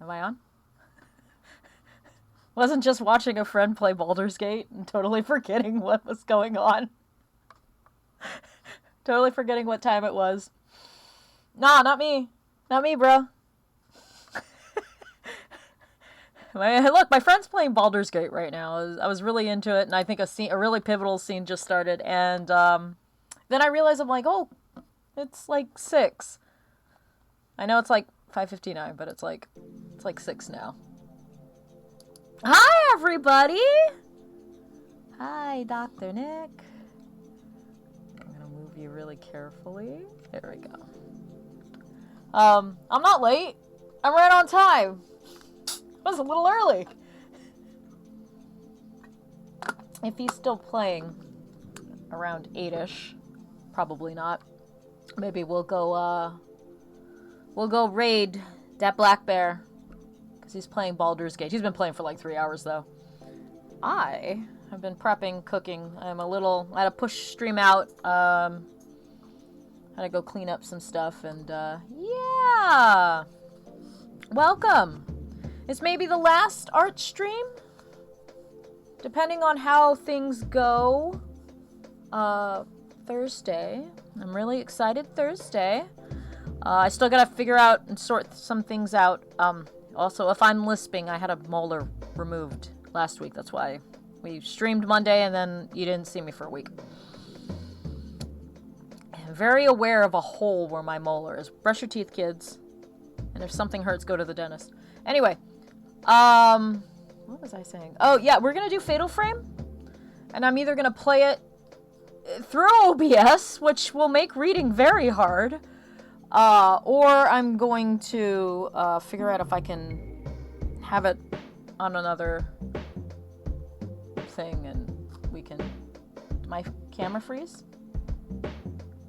Am I on? Wasn't just watching a friend play Baldur's Gate and totally forgetting what was going on. Totally forgetting what time it was. Nah, not me. Not me, bro. Look, my friend's playing Baldur's Gate right now. I was really into it, and I think a really pivotal scene just started. And then I realized I'm like, oh, it's like 6. I know it's like 5:59, but it's like 6 now. Hi, everybody! Hi, Dr. Nick. I'm gonna move you really carefully. There we go. I'm not late. I'm right on time. I was a little early. If he's still playing around 8-ish, probably not. Maybe we'll go raid that black bear. Because he's playing Baldur's Gate. He's been playing for like 3 hours, though. I have been prepping, cooking. I had to push stream out. Had to go clean up some stuff, and, yeah! Welcome! It's maybe the last art stream? Depending on how things go. Thursday. I'm really excited Thursday. I still gotta figure out and sort some things out. Also, if I'm lisping, I had a molar removed last week. That's why we streamed Monday and then you didn't see me for a week. I'm very aware of a hole where my molar is. Brush your teeth, kids. And if something hurts, go to the dentist. Anyway, what was I saying? Oh, yeah, we're gonna do Fatal Frame. And I'm either gonna play it through OBS, which will make reading very hard, or I'm going to figure out if I can have it on another thing and we can... Did my camera freeze?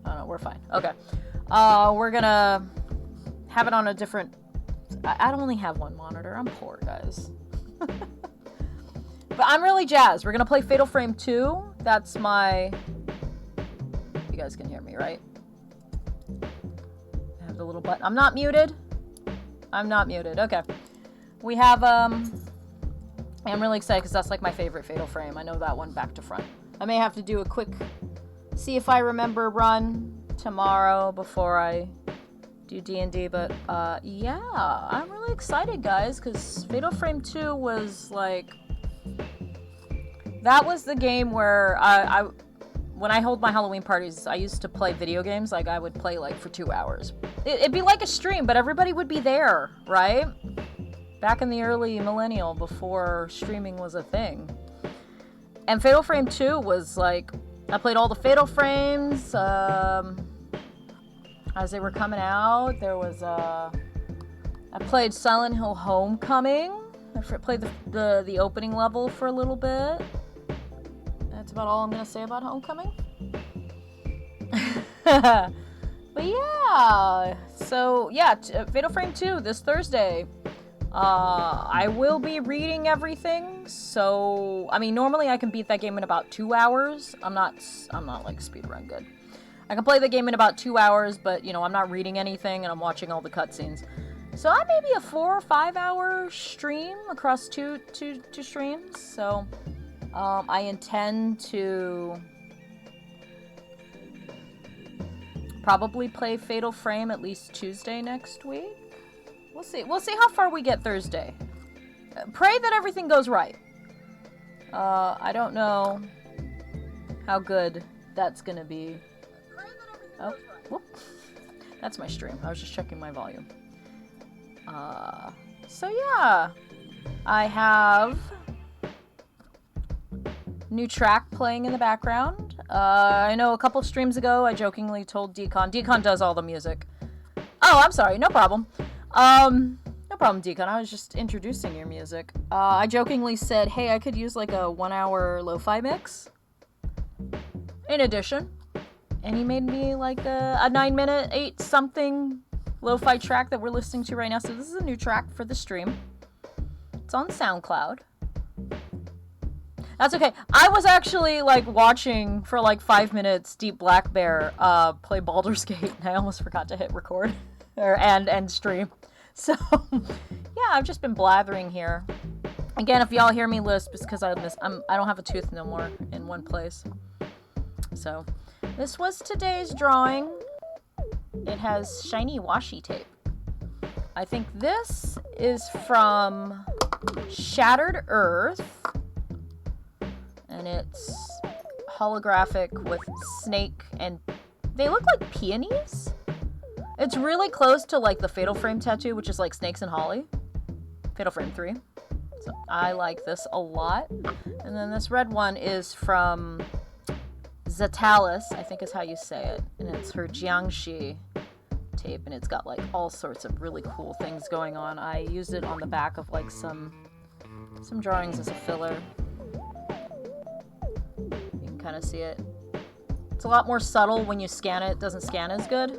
Oh no, we're fine. Okay. We're gonna have it on a different... I only have one monitor. I'm poor, guys. But I'm really jazzed. We're gonna play Fatal Frame 2. That's my... You guys can hear me, right? I have the little button. I'm not muted. I'm not muted. Okay. We have, I'm really excited because that's like my favorite Fatal Frame. I know that one back to front. I may have to do a quick see if I remember run tomorrow before I do D&D, but yeah, I'm really excited, guys, because Fatal Frame 2 was like, that was the game where when I hold my Halloween parties, I used to play video games. Like, I would play like for 2 hours. It'd be like a stream, but everybody would be there, right? Back in the early millennial, before streaming was a thing. And Fatal Frame 2 was like, I played all the Fatal Frames, as they were coming out. There was, I played Silent Hill Homecoming. I played the opening level for a little bit. That's about all I'm gonna say about Homecoming. But yeah, so yeah, Fatal Frame 2 this Thursday. I will be reading everything, so, I mean, normally I can beat that game in about 2 hours. I'm not like speedrun good. I can play the game in about 2 hours, but, you know, I'm not reading anything and I'm watching all the cutscenes. So I may be a 4 or 5 hour stream across two streams, so, I intend to probably play Fatal Frame at least Tuesday next week. We'll see. We'll see how far we get Thursday. Pray that everything goes right. I don't know how good that's gonna be. Oh, whoop. That's my stream. I was just checking my volume. So yeah. I have new track playing in the background. I know a couple streams ago I jokingly told Decon. Decon does all the music. Oh, I'm sorry. No problem. No problem, Deacon. I was just introducing your music. I jokingly said, hey, I could use like a 1 hour lo-fi mix in addition. And he made me like a 9-minute, 8-something lo-fi track that we're listening to right now. So this is a new track for the stream. It's on SoundCloud. That's okay. I was actually like watching for like 5 minutes Deep Black Bear play Baldur's Gate, and I almost forgot to hit record and stream. So, yeah, I've just been blathering here. Again, if y'all hear me lisp, it's because I don't have a tooth no more in one place. So, this was today's drawing. It has shiny washi tape. I think this is from Shattered Earth. And it's holographic with snake, and they look like peonies. It's really close to like the Fatal Frame tattoo, which is like snakes and holly. Fatal Frame 3. So I like this a lot. And then this red one is from Zetalis, I think is how you say it. And it's her Jiangxi tape, and it's got like all sorts of really cool things going on. I used it on the back of like some drawings as a filler. You can kind of see it. It's a lot more subtle when you scan it. It doesn't scan as good.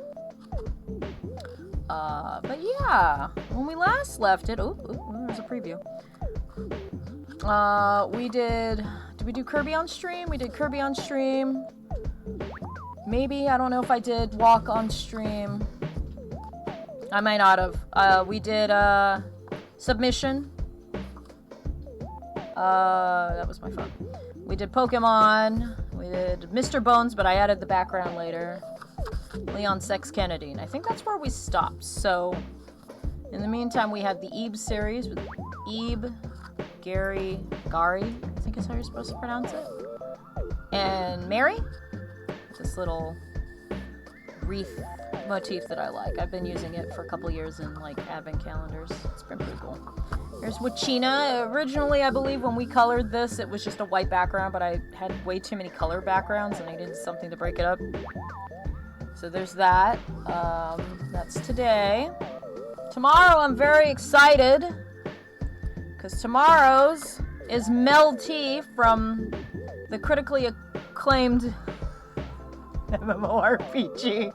But yeah, when we last left it, there's a preview. Did we do Kirby on stream? We did Kirby on stream. Maybe, I don't know if I did Walk on stream. I might not have. We did, Submission. That was my phone. We did Pokemon. We did Mr. Bones, but I added the background later. Leon Sex Kennedy. And I think that's where we stopped. So, in the meantime, we had the Ebe series with Ebe, Gary, I think is how you're supposed to pronounce it. And Mary. This little wreath motif that I like. I've been using it for a couple years in like advent calendars. It's been pretty cool. Here's Wachina. Originally, I believe when we colored this, it was just a white background, but I had way too many color backgrounds and I needed something to break it up. So there's that. That's today. Tomorrow, I'm very excited because tomorrow's is Mel T from the critically acclaimed MMORPG,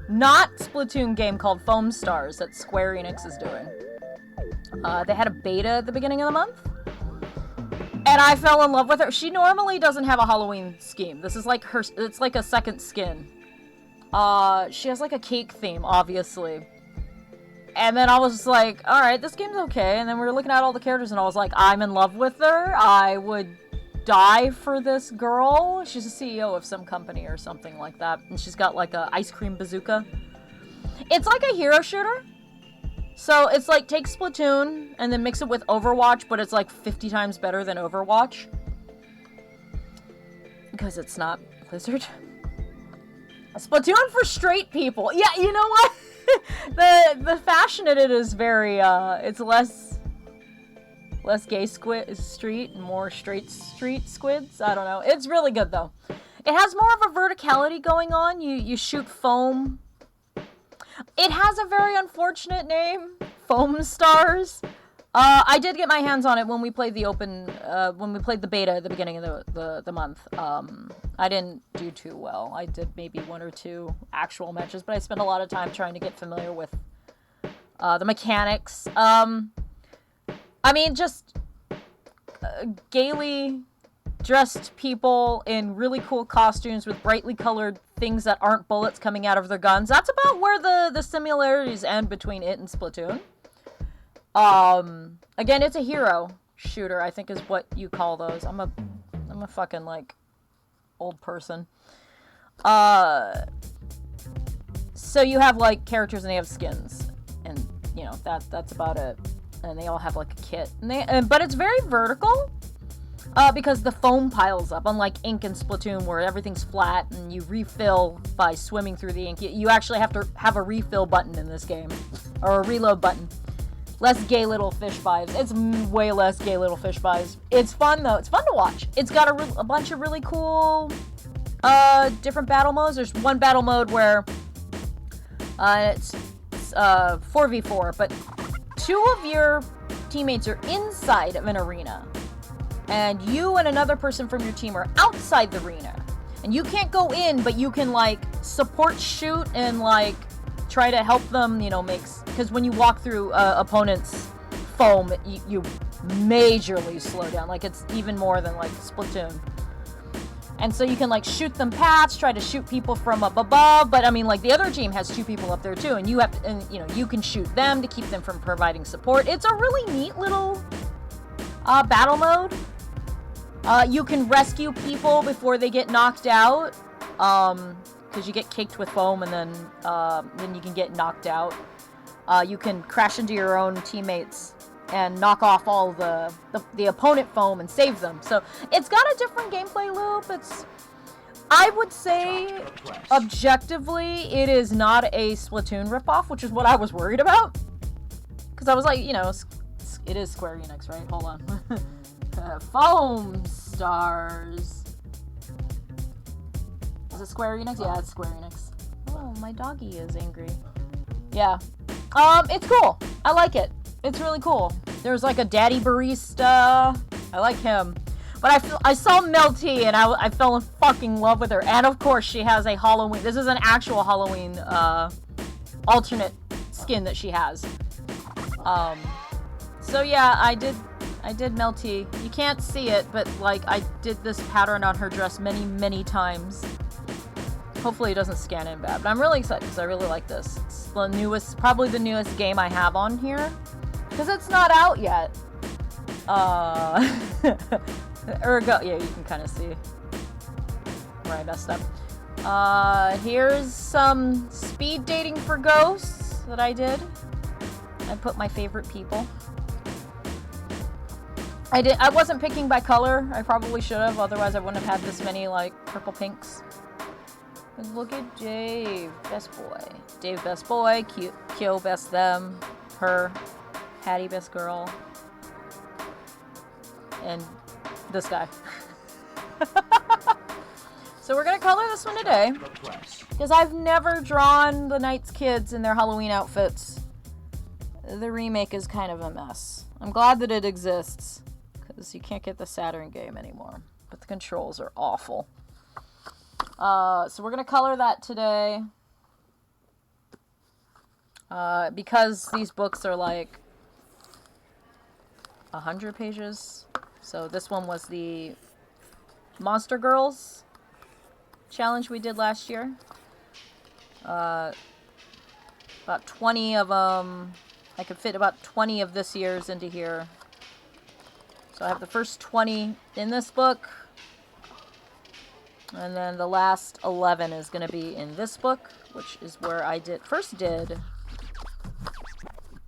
not Splatoon game called Foam Stars that Square Enix is doing. They had a beta at the beginning of the month, and I fell in love with her. She normally doesn't have a Halloween scheme. This is like it's like a second skin. She has like a cake theme, obviously. And then I was just like, alright, this game's okay. And then we were looking at all the characters and I was like, I'm in love with her. I would die for this girl. She's a CEO of some company or something like that. And she's got like a ice cream bazooka. It's like a hero shooter. So it's like take Splatoon and then mix it with Overwatch, but it's like 50 times better than Overwatch. Because it's not Blizzard. A Splatoon for straight people. Yeah, you know what? the fashion in it is very, it's less gay street and more straight street squids. I don't know. It's really good, though. It has more of a verticality going on. You shoot foam. It has a very unfortunate name, Foam Stars. I did get my hands on it when we played the the beta at the beginning of the month. I didn't do too well. I did maybe 1 or 2 actual matches, but I spent a lot of time trying to get familiar with the mechanics. I mean, just gaily dressed people in really cool costumes with brightly colored things that aren't bullets coming out of their guns. That's about where the similarities end between it and Splatoon. Again, it's a hero shooter, I think is what you call those. I'm a fucking, like, old person. So you have, like, characters and they have skins. And, you know, that's about it. And they all have, like, a kit. But it's very vertical. Because the foam piles up, unlike ink in Splatoon where everything's flat and you refill by swimming through the ink. You actually have to have a refill button in this game. Or a reload button. Less gay little fish vibes. It's way less gay little fish vibes. It's fun, though. It's fun to watch. It's got a bunch of really cool different battle modes. There's one battle mode where it's 4v4, but 2 of your teammates are inside of an arena. And you and another person from your team are outside the arena. And you can't go in, but you can, like, support shoot and, like, try to help them, you know, because when you walk through opponents' foam, you majorly slow down. Like, it's even more than, like, Splatoon. And so you can like shoot them past, try to shoot people from up above, but I mean like the other team has 2 people up there too, and you have to, and you know, you can shoot them to keep them from providing support. It's a really neat little battle mode. You can rescue people before they get knocked out, because you get caked with foam and then you can get knocked out. You can crash into your own teammates and knock off all the opponent foam and save them. So it's got a different gameplay loop. I would say, objectively, it is not a Splatoon ripoff, which is what I was worried about. Because I was like, you know, it is Square Enix, right? Hold on. Foam Stars. Is it Square Enix? Yeah, it's Square Enix. Oh, my doggy is angry. Yeah. It's cool. I like it. It's really cool. There's like a daddy barista. I like him. But I saw Melty and I fell in fucking love with her. And of course she has a Halloween. This is an actual Halloween alternate skin that she has. So yeah, I did Melty. You can't see it, but like I did this pattern on her dress many, many times. Hopefully it doesn't scan in bad. But I'm really excited because I really like this. It's the newest, probably the newest game I have on here. Because it's not out yet. Yeah, you can kind of see where I messed up. Here's some speed dating for ghosts that I did. I put my favorite people. I wasn't picking by color. I probably should have, otherwise I wouldn't have had this many like purple pinks. But look at Dave, best boy. Dave, best boy. Kyo, best them. Her. Patty, best girl. And this guy. So we're gonna color this one today. Because I've never drawn the Knight's kids in their Halloween outfits. The remake is kind of a mess. I'm glad that it exists. Because you can't get the Saturn game anymore. But the controls are awful. So we're gonna color that today. Because these books are like 100 pages. So this one was the Monster Girls challenge we did last year. About 20 of them. I could fit about 20 of this year's into here. So I have the first 20 in this book. And then the last 11 is going to be in this book, which is where I first did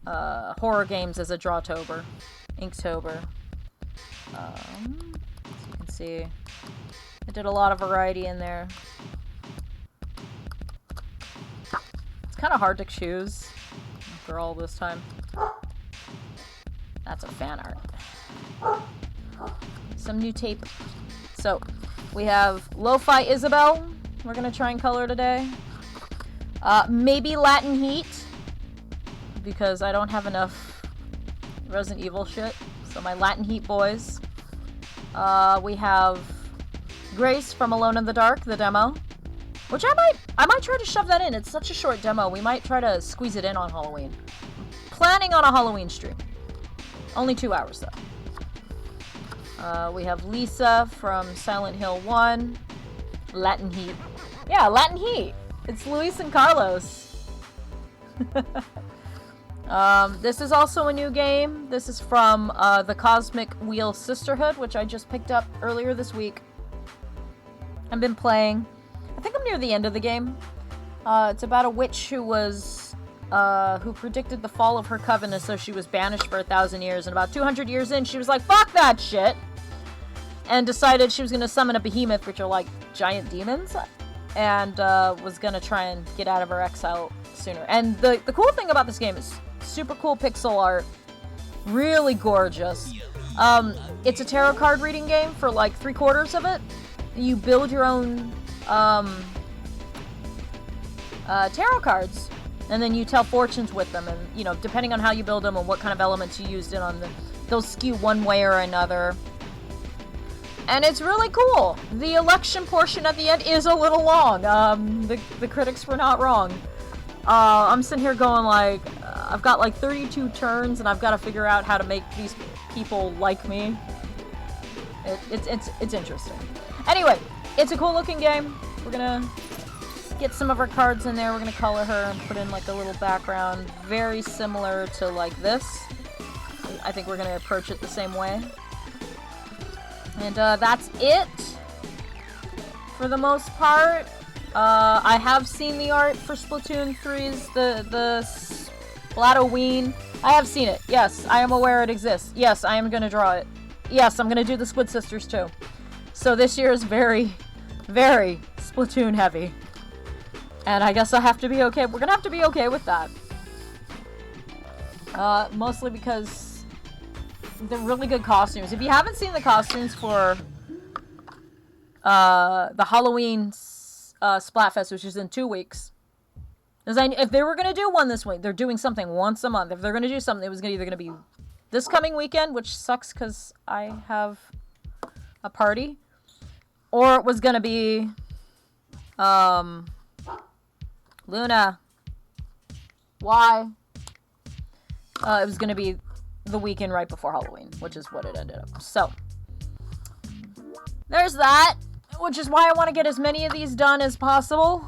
horror games as a Drawtober, Inktober. As you can see, I did a lot of variety in there. It's kind of hard to choose after all this time. That's a fan art. Some new tape. So, we have Lo-Fi Isabel. We're going to try and color today. Maybe Latin Heat. Because I don't have enough Resident Evil shit. So my Latin Heat boys. We have Grace from Alone in the Dark, the demo. Which I might try to shove that in. It's such a short demo. We might try to squeeze it in on Halloween. Planning on a Halloween stream. Only 2 hours though. We have Lisa from Silent Hill 1. Latin Heat. Yeah, Latin Heat. It's Luis and Carlos. This is also a new game. This is from the Cosmic Wheel Sisterhood, which I just picked up earlier this week. I've been playing. I think I'm near the end of the game. It's about a witch who was who predicted the fall of her coven, and so she was banished for 1,000 years. And about 200 years in, she was like, "Fuck that shit," and decided she was going to summon a behemoth, which are like giant demons, and was going to try and get out of her exile sooner. And the cool thing about this game is super cool pixel art, really gorgeous. It's a tarot card reading game for like 3/4 of it. You build your own tarot cards, and then you tell fortunes with them, and you know, depending on how you build them and what kind of elements you used in on them, they'll skew one way or another. And it's really cool. The election portion at the end is a little long. The critics were not wrong. I'm sitting here going like, I've got like 32 turns, and I've got to figure out how to make these people like me. It's interesting. Anyway, It's a cool looking game. We're gonna get some of our cards in there. We're gonna color her and put in like a little background. Very similar to like this. I think we're gonna approach it the same way. And that's it for the most part. I have seen the art for Splatoon 3's the Splatoween. I have seen it. Yes, I am aware it exists. Yes, I am gonna draw it. Yes, I'm gonna do the Squid Sisters too. So this year is very, very Splatoon heavy. And I guess I have to be okay. We're gonna have to be okay with that. Mostly because they're really good costumes. If you haven't seen the costumes for the Halloween Splatfest, which is in 2 weeks, if they were gonna do one this week, they're doing something once a month. If they're gonna do something, it was either gonna be this coming weekend, which sucks because I have a party, or it was gonna be Luna. Why? It was gonna be the weekend right before Halloween, which is what it ended up. So there's that, which is why I want to get as many of these done as possible.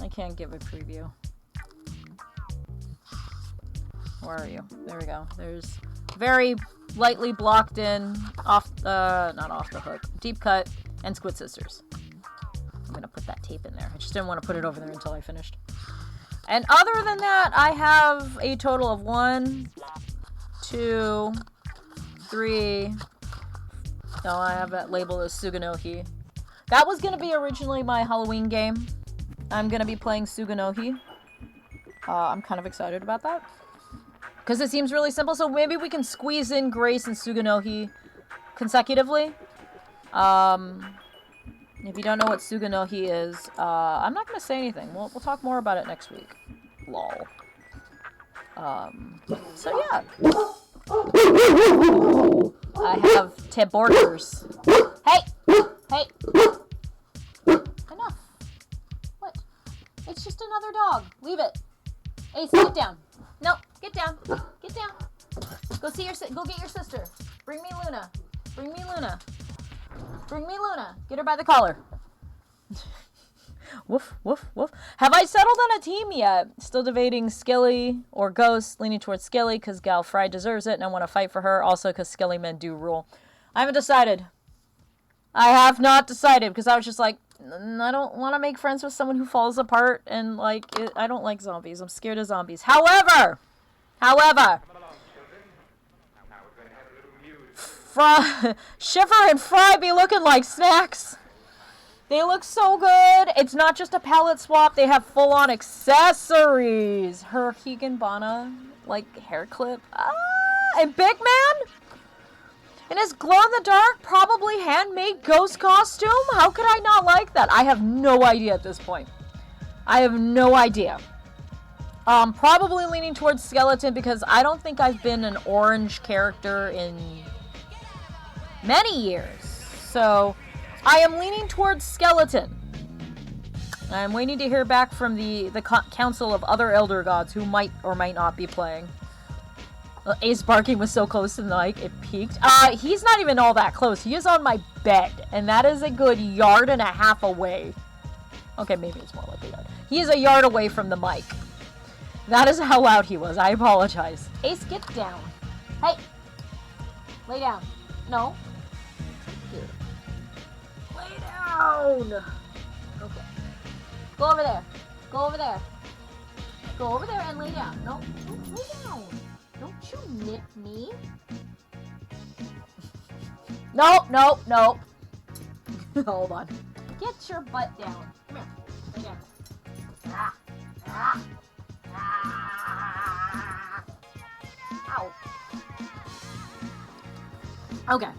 I can't give a preview. Where are you? There we go. There's very lightly blocked in, not off the hook, deep cut, and Squid Sisters. I'm gonna put that tape in there. I just didn't want to put it over there until I finished. And other than that, I have a total of 1, 2, 3. No, I have that labeled as Suganohi. That was gonna be originally my Halloween game. I'm gonna be playing Suganohi. I'm kind of excited about that. Because it seems really simple, so maybe we can squeeze in Grace and Suganohi consecutively. If you don't know what Suganohi is, I'm not going to say anything. We'll talk more about it next week. Lol. So yeah. I have Tiborgers. Hey! Hey! Enough. What? It's just another dog. Leave it. Ace, get down. No, get down. Get down. Go get your sister. Bring me Luna. Bring me Luna. Bring me Luna. Get her by the collar. Woof, woof, woof. Have I settled on a team yet? Still debating Skilly or Ghost, leaning towards Skilly because Gal Fry deserves it and I want to fight for her. Also because Skilly men do rule. I haven't decided. I have not decided because I was just like, I don't want to make friends with someone who falls apart and like, I don't like zombies. I'm scared of zombies. However, Shiver and Fry be looking like snacks. They look so good. It's not just a palette swap. They have full-on accessories. Her Higanbana, like, hair clip. And Big Man? In his glow-in-the-dark, probably handmade ghost costume? How could I not like that? I have no idea at this point. I have no idea. Probably leaning towards Skeleton because I don't think I've been an orange character in many years. So I am leaning towards Skeleton. I'm waiting to hear back from the council of other Elder Gods who might or might not be playing. Ace barking was so close to the mic, it peaked. He's not even all that close. He is on my bed, and that is a good 1.5 yards away. Okay, maybe it's more like a yard. He is 1 yard away from the mic. That is how loud he was. I apologize. Ace, get down. Hey! Lay down. No. Here. Lay down! Okay. Go over there. Go over there. Go over there and lay down. No, don't lay down. Don't you nip me. No, no, no. Hold on. Get your butt down. Come here. Lay down. Ah. Ah. Ah. Ow. Okay.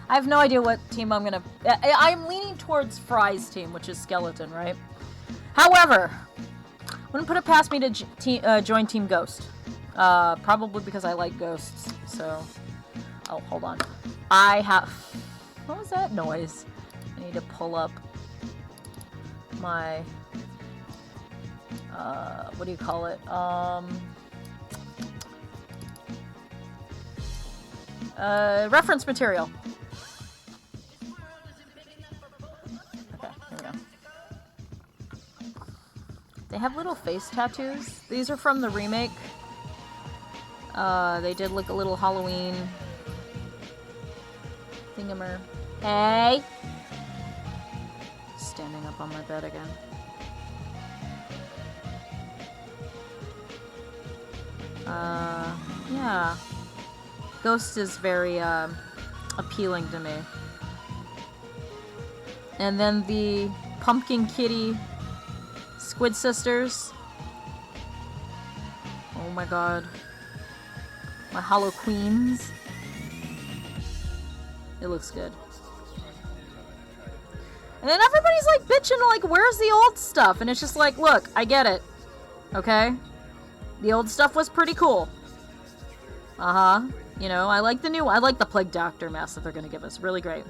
I have no idea what team I'm gonna... I'm leaning towards Fry's team, which is Skeleton, right? However, wouldn't put it past me to join Team Ghost. Probably because I like ghosts, so... Oh, hold on. I have... What was that noise? I need to pull up my... what do you call it? Reference material. They have little face tattoos. These are from the remake. They did like a little Halloween thingamer. Hey! Standing up on my bed again. Yeah. Ghost is very, appealing to me. And then the Pumpkin Kitty Squid Sisters. Oh my god. My Hollow Queens. It looks good. And then everybody's like bitching, like, where's the old stuff? And it's just like, look, I get it. Okay? The old stuff was pretty cool. Uh-huh. You know, I like the Plague Doctor mask that they're gonna give us. Really great.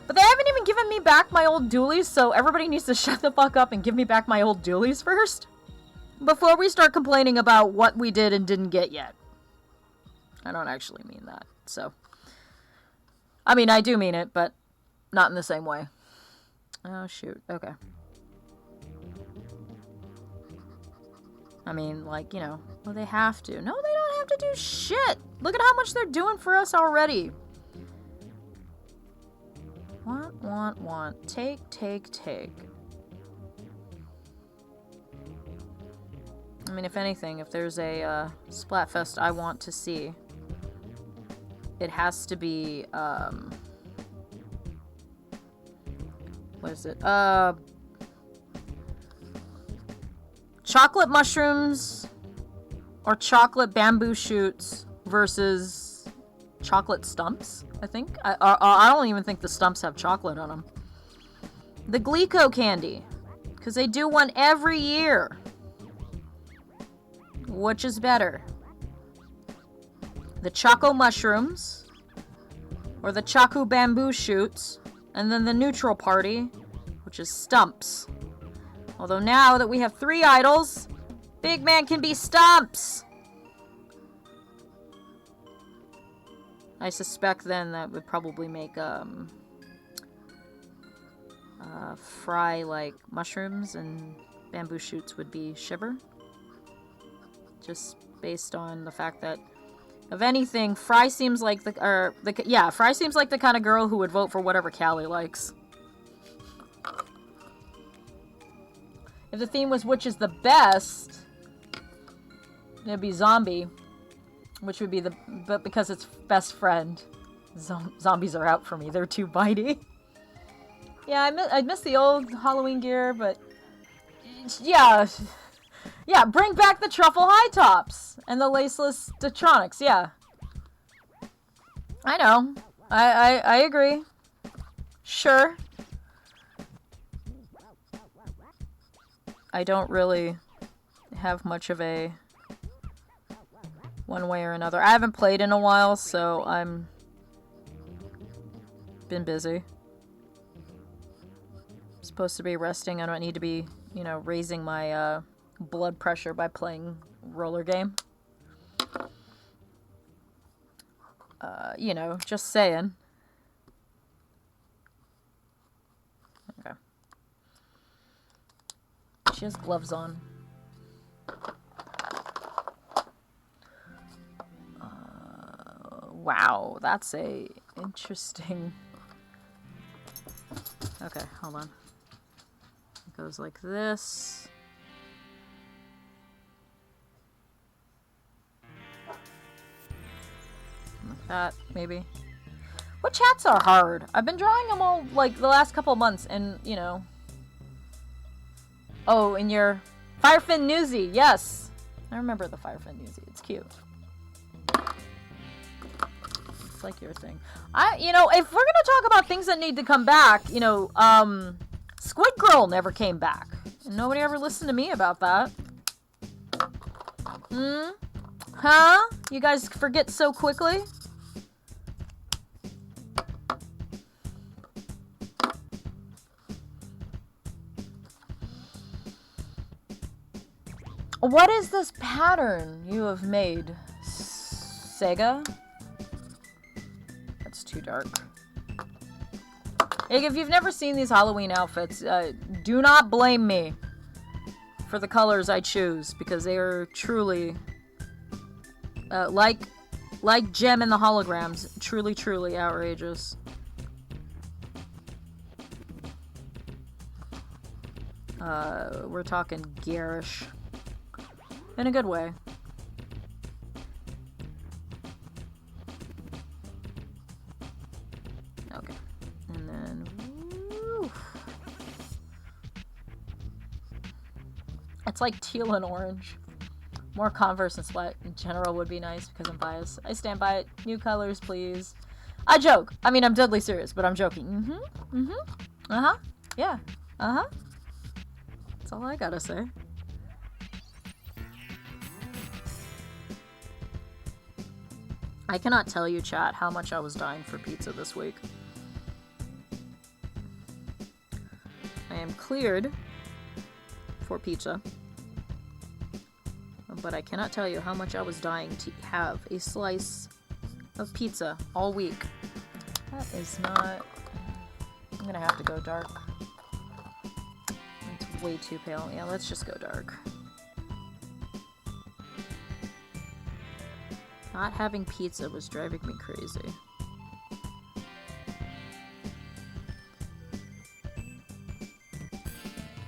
But they haven't even given me back my old dualies, so everybody needs to shut the fuck up and give me back my old dualies first. Before we start complaining about what we did and didn't get yet. I don't actually mean that, so. I mean, I do mean it, but not in the same way. Oh, shoot. Okay. I mean, like, you know, well, they have to. No, they don't have to do shit. Look at how much they're doing for us already. Want. Take. I mean, if anything, if there's a Splatfest I want to see, it has to be, what is it? Chocolate mushrooms or chocolate bamboo shoots versus chocolate stumps, I think. I don't even think the stumps have chocolate on them. The Glico candy, because they do one every year. Which is better? The Choco mushrooms or the Choco bamboo shoots, and then the neutral party, which is stumps. Although now that we have 3 idols, Big Man can be stumps. I suspect then that would probably make fry like mushrooms, and bamboo shoots would be shiver. Just based on the fact that, if anything, Fry seems like Fry seems like the kind of girl who would vote for whatever Callie likes. If the theme was which is the best, it'd be zombie, which would be but because it's best friend, zombies are out for me. They're too bitey. Yeah, I miss the old Halloween gear, but yeah, bring back the truffle high tops and the laceless Detronics. Yeah, I know. I agree. Sure. I don't really have much of a one way or another. I haven't played in a while, so I'm been busy. I'm supposed to be resting. I don't need to be, you know, raising my blood pressure by playing roller game. You know, just saying. Okay. She has gloves on. Wow, that's a interesting... Okay, hold on. It goes like this. Like that, maybe. Which hats are hard? I've been drawing them all, like, the last couple of months, and, you know... Oh, and your Firefin Newsy, yes! I remember the Firefin Newsy, it's cute. It's like your thing. You know, if we're gonna talk about things that need to come back, you know, Squid Girl never came back. And nobody ever listened to me about that. Huh? You guys forget so quickly? What is this pattern you have made, Sega? That's too dark. If you've never seen these Halloween outfits, do not blame me. for the colors I choose, because they are truly, like Gem in the holograms, truly, truly outrageous. We're talking garish. In a good way. Okay. And then... Woo. It's like teal and orange. More Converse and Sweat in general would be nice because I'm biased. I stand by it. New colors, please. I joke. I mean, I'm deadly serious, but I'm joking. Mm-hmm. Mm-hmm. Uh-huh. Yeah. Uh-huh. That's all I gotta say. I cannot tell you, chat, how much I was dying for pizza this week. I am cleared for pizza, but I cannot tell you how much I was dying to have a slice of pizza all week. That is not... I'm gonna have to go dark. It's way too pale. Yeah, let's just go dark. Not having pizza was driving me crazy.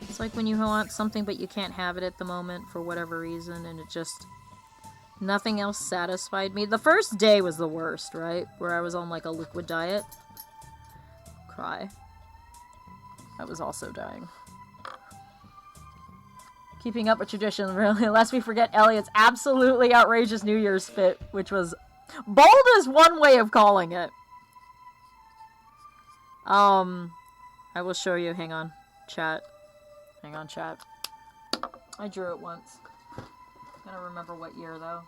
It's like when you want something but you can't have it at the moment for whatever reason, and it just... Nothing else satisfied me. The first day was the worst, right? Where I was on like a liquid diet. Cry. I was also dying. Keeping up with tradition, really, lest we forget Elliot's absolutely outrageous New Year's fit, which was... Bold is one way of calling it. I will show you. Hang on, chat. Hang on, chat. I drew it once. Gotta remember what year, though.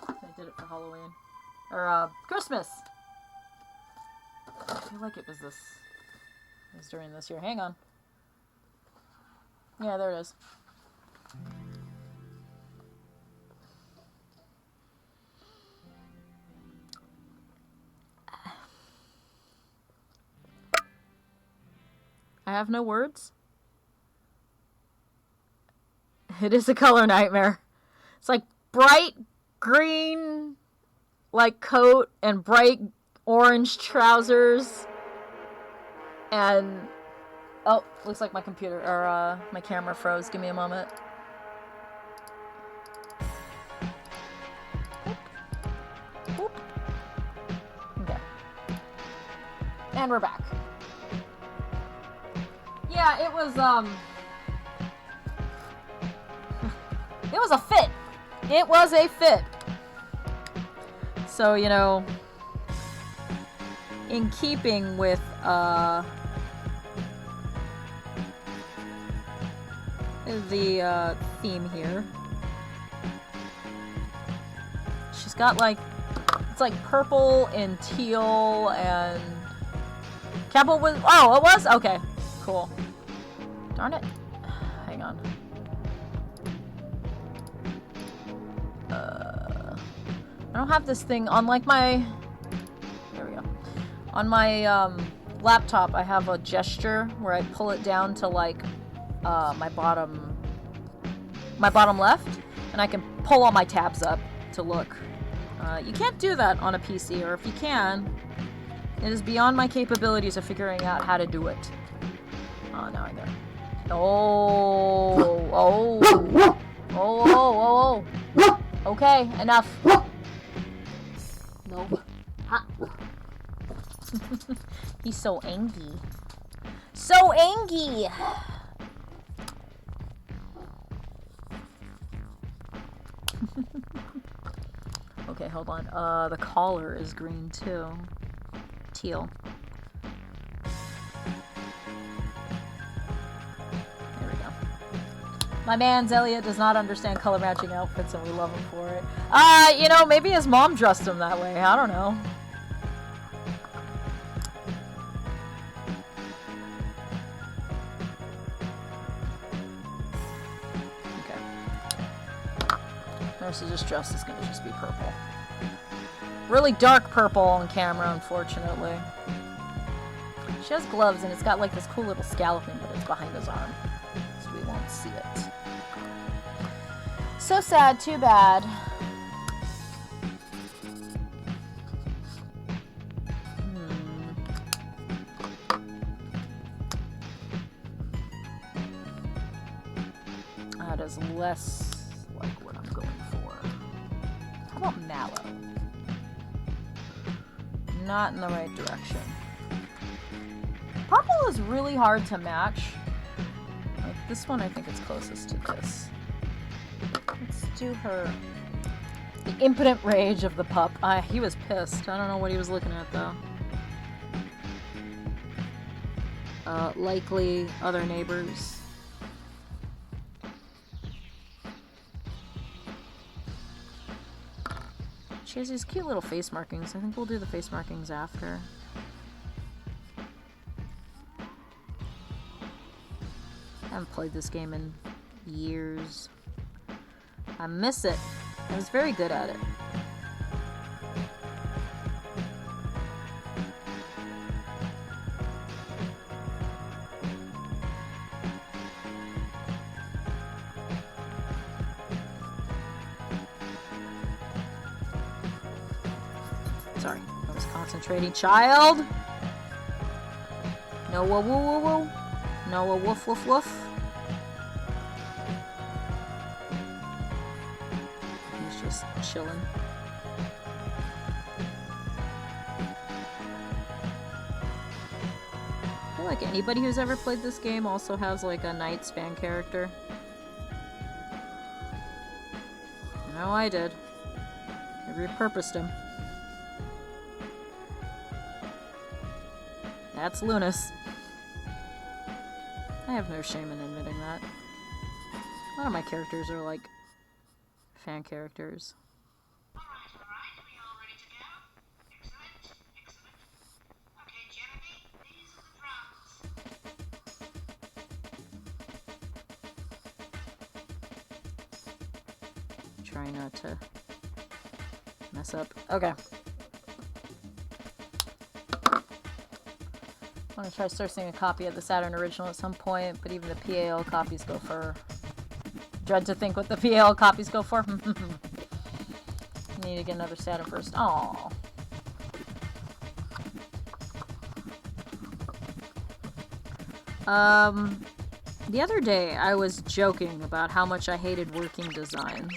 I did it for Halloween. Or, Christmas! I feel like it was this... It was during this year. Hang on. Yeah, there it is. I have no words. It is a color nightmare. It's like bright green, like, coat and bright orange trousers. And... Oh, looks like my computer, or, my camera froze. Give me a moment. Boop. Okay. And we're back. Yeah, it was, it was a fit. It was a fit. So, you know, in keeping with, the, theme here. She's got, like, it's like purple and teal and... Campbell was... Oh, it was? Okay. Cool. Darn it. Hang on. I don't have this thing on, like, my... There we go. On my, laptop, I have a gesture where I pull it down to, like, my bottom left, and I can pull all my tabs up to look. You can't do that on a PC, or if you can, it is beyond my capabilities of figuring out how to do it. Oh, now I got it. Oh. Okay, enough. No. Ah. He's so angry. So angry! Okay, hold on. The collar is green too. Teal. There we go. My man's Elliot does not understand color matching outfits, and we love him for it. You know, maybe his mom dressed him that way. I don't know. Nurse's dress is gonna just be purple. Really dark purple on camera, unfortunately. She has gloves, and it's got like this cool little scalloping, but it's behind his arm. So so we won't see it. So sad, too bad. That is less like what I'm going for. How about mallow? Not in the right direction. Purple is really hard to match. Like this one, I think it's closest to this. Let's do her. The impotent rage of the pup. He was pissed. I don't know what he was looking at though. Likely other neighbors. She has these cute little face markings. I think we'll do the face markings after. I haven't played this game in years. I miss it. I was very good at it. Sorry, I was concentrating. Child! No woo woo woo woo. No woof woof woof. He's just chilling. I feel like anybody who's ever played this game also has like a Knight's fan character. I know I did. I repurposed him. That's Lunas. I have no shame in admitting that. A lot of my characters are like fan characters. Alright, are we all ready to go? Excellent, excellent. Okay, Jeremy, these are the drums. Try not to mess up. Okay. I'm gonna try sourcing a copy of the Saturn original at some point, but even the PAL copies go for... Dread to think what the PAL copies go for. Need to get another Saturn first. Aww. The other day I was joking about how much I hated working designs.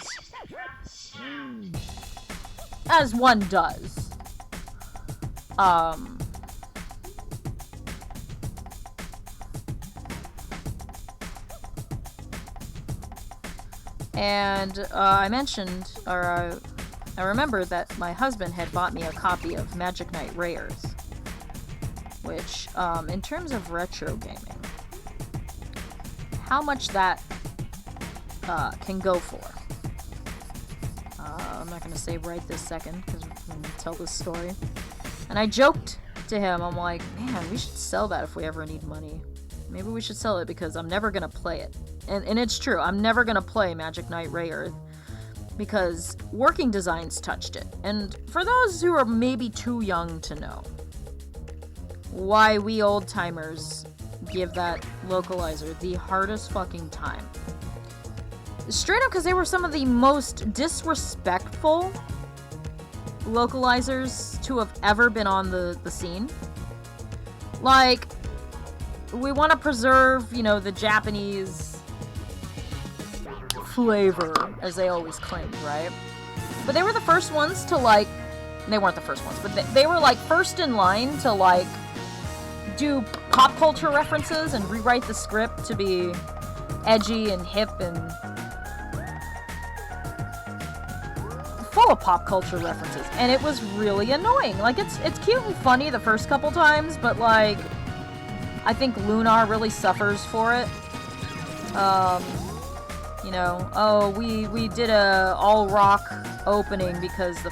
As one does. And I mentioned, or I remember that my husband had bought me a copy of Magic Knight Rayearth, which, in terms of retro gaming, how much that can go for. I'm not going to say right this second, because I'm going to tell this story. And I joked to him, I'm like, man, we should sell that if we ever need money. Maybe we should sell it because I'm never going to play it. And it's true, I'm never going to play Magic Knight Rayearth because working designs touched it. And for those who are maybe too young to know why we old-timers give that localizer the hardest fucking time. Straight up because they were some of the most disrespectful localizers to have ever been on the scene. Like, we want to preserve, you know, the Japanese flavor, as they always claimed, right? But they were the first ones to, like, they weren't the first ones, but they were, like, first in line to, like, do pop culture references and rewrite the script to be edgy and hip and full of pop culture references. And it was really annoying. Like, it's cute and funny the first couple times, but, like, I think Lunar really suffers for it. You know, oh, we did a all rock opening because the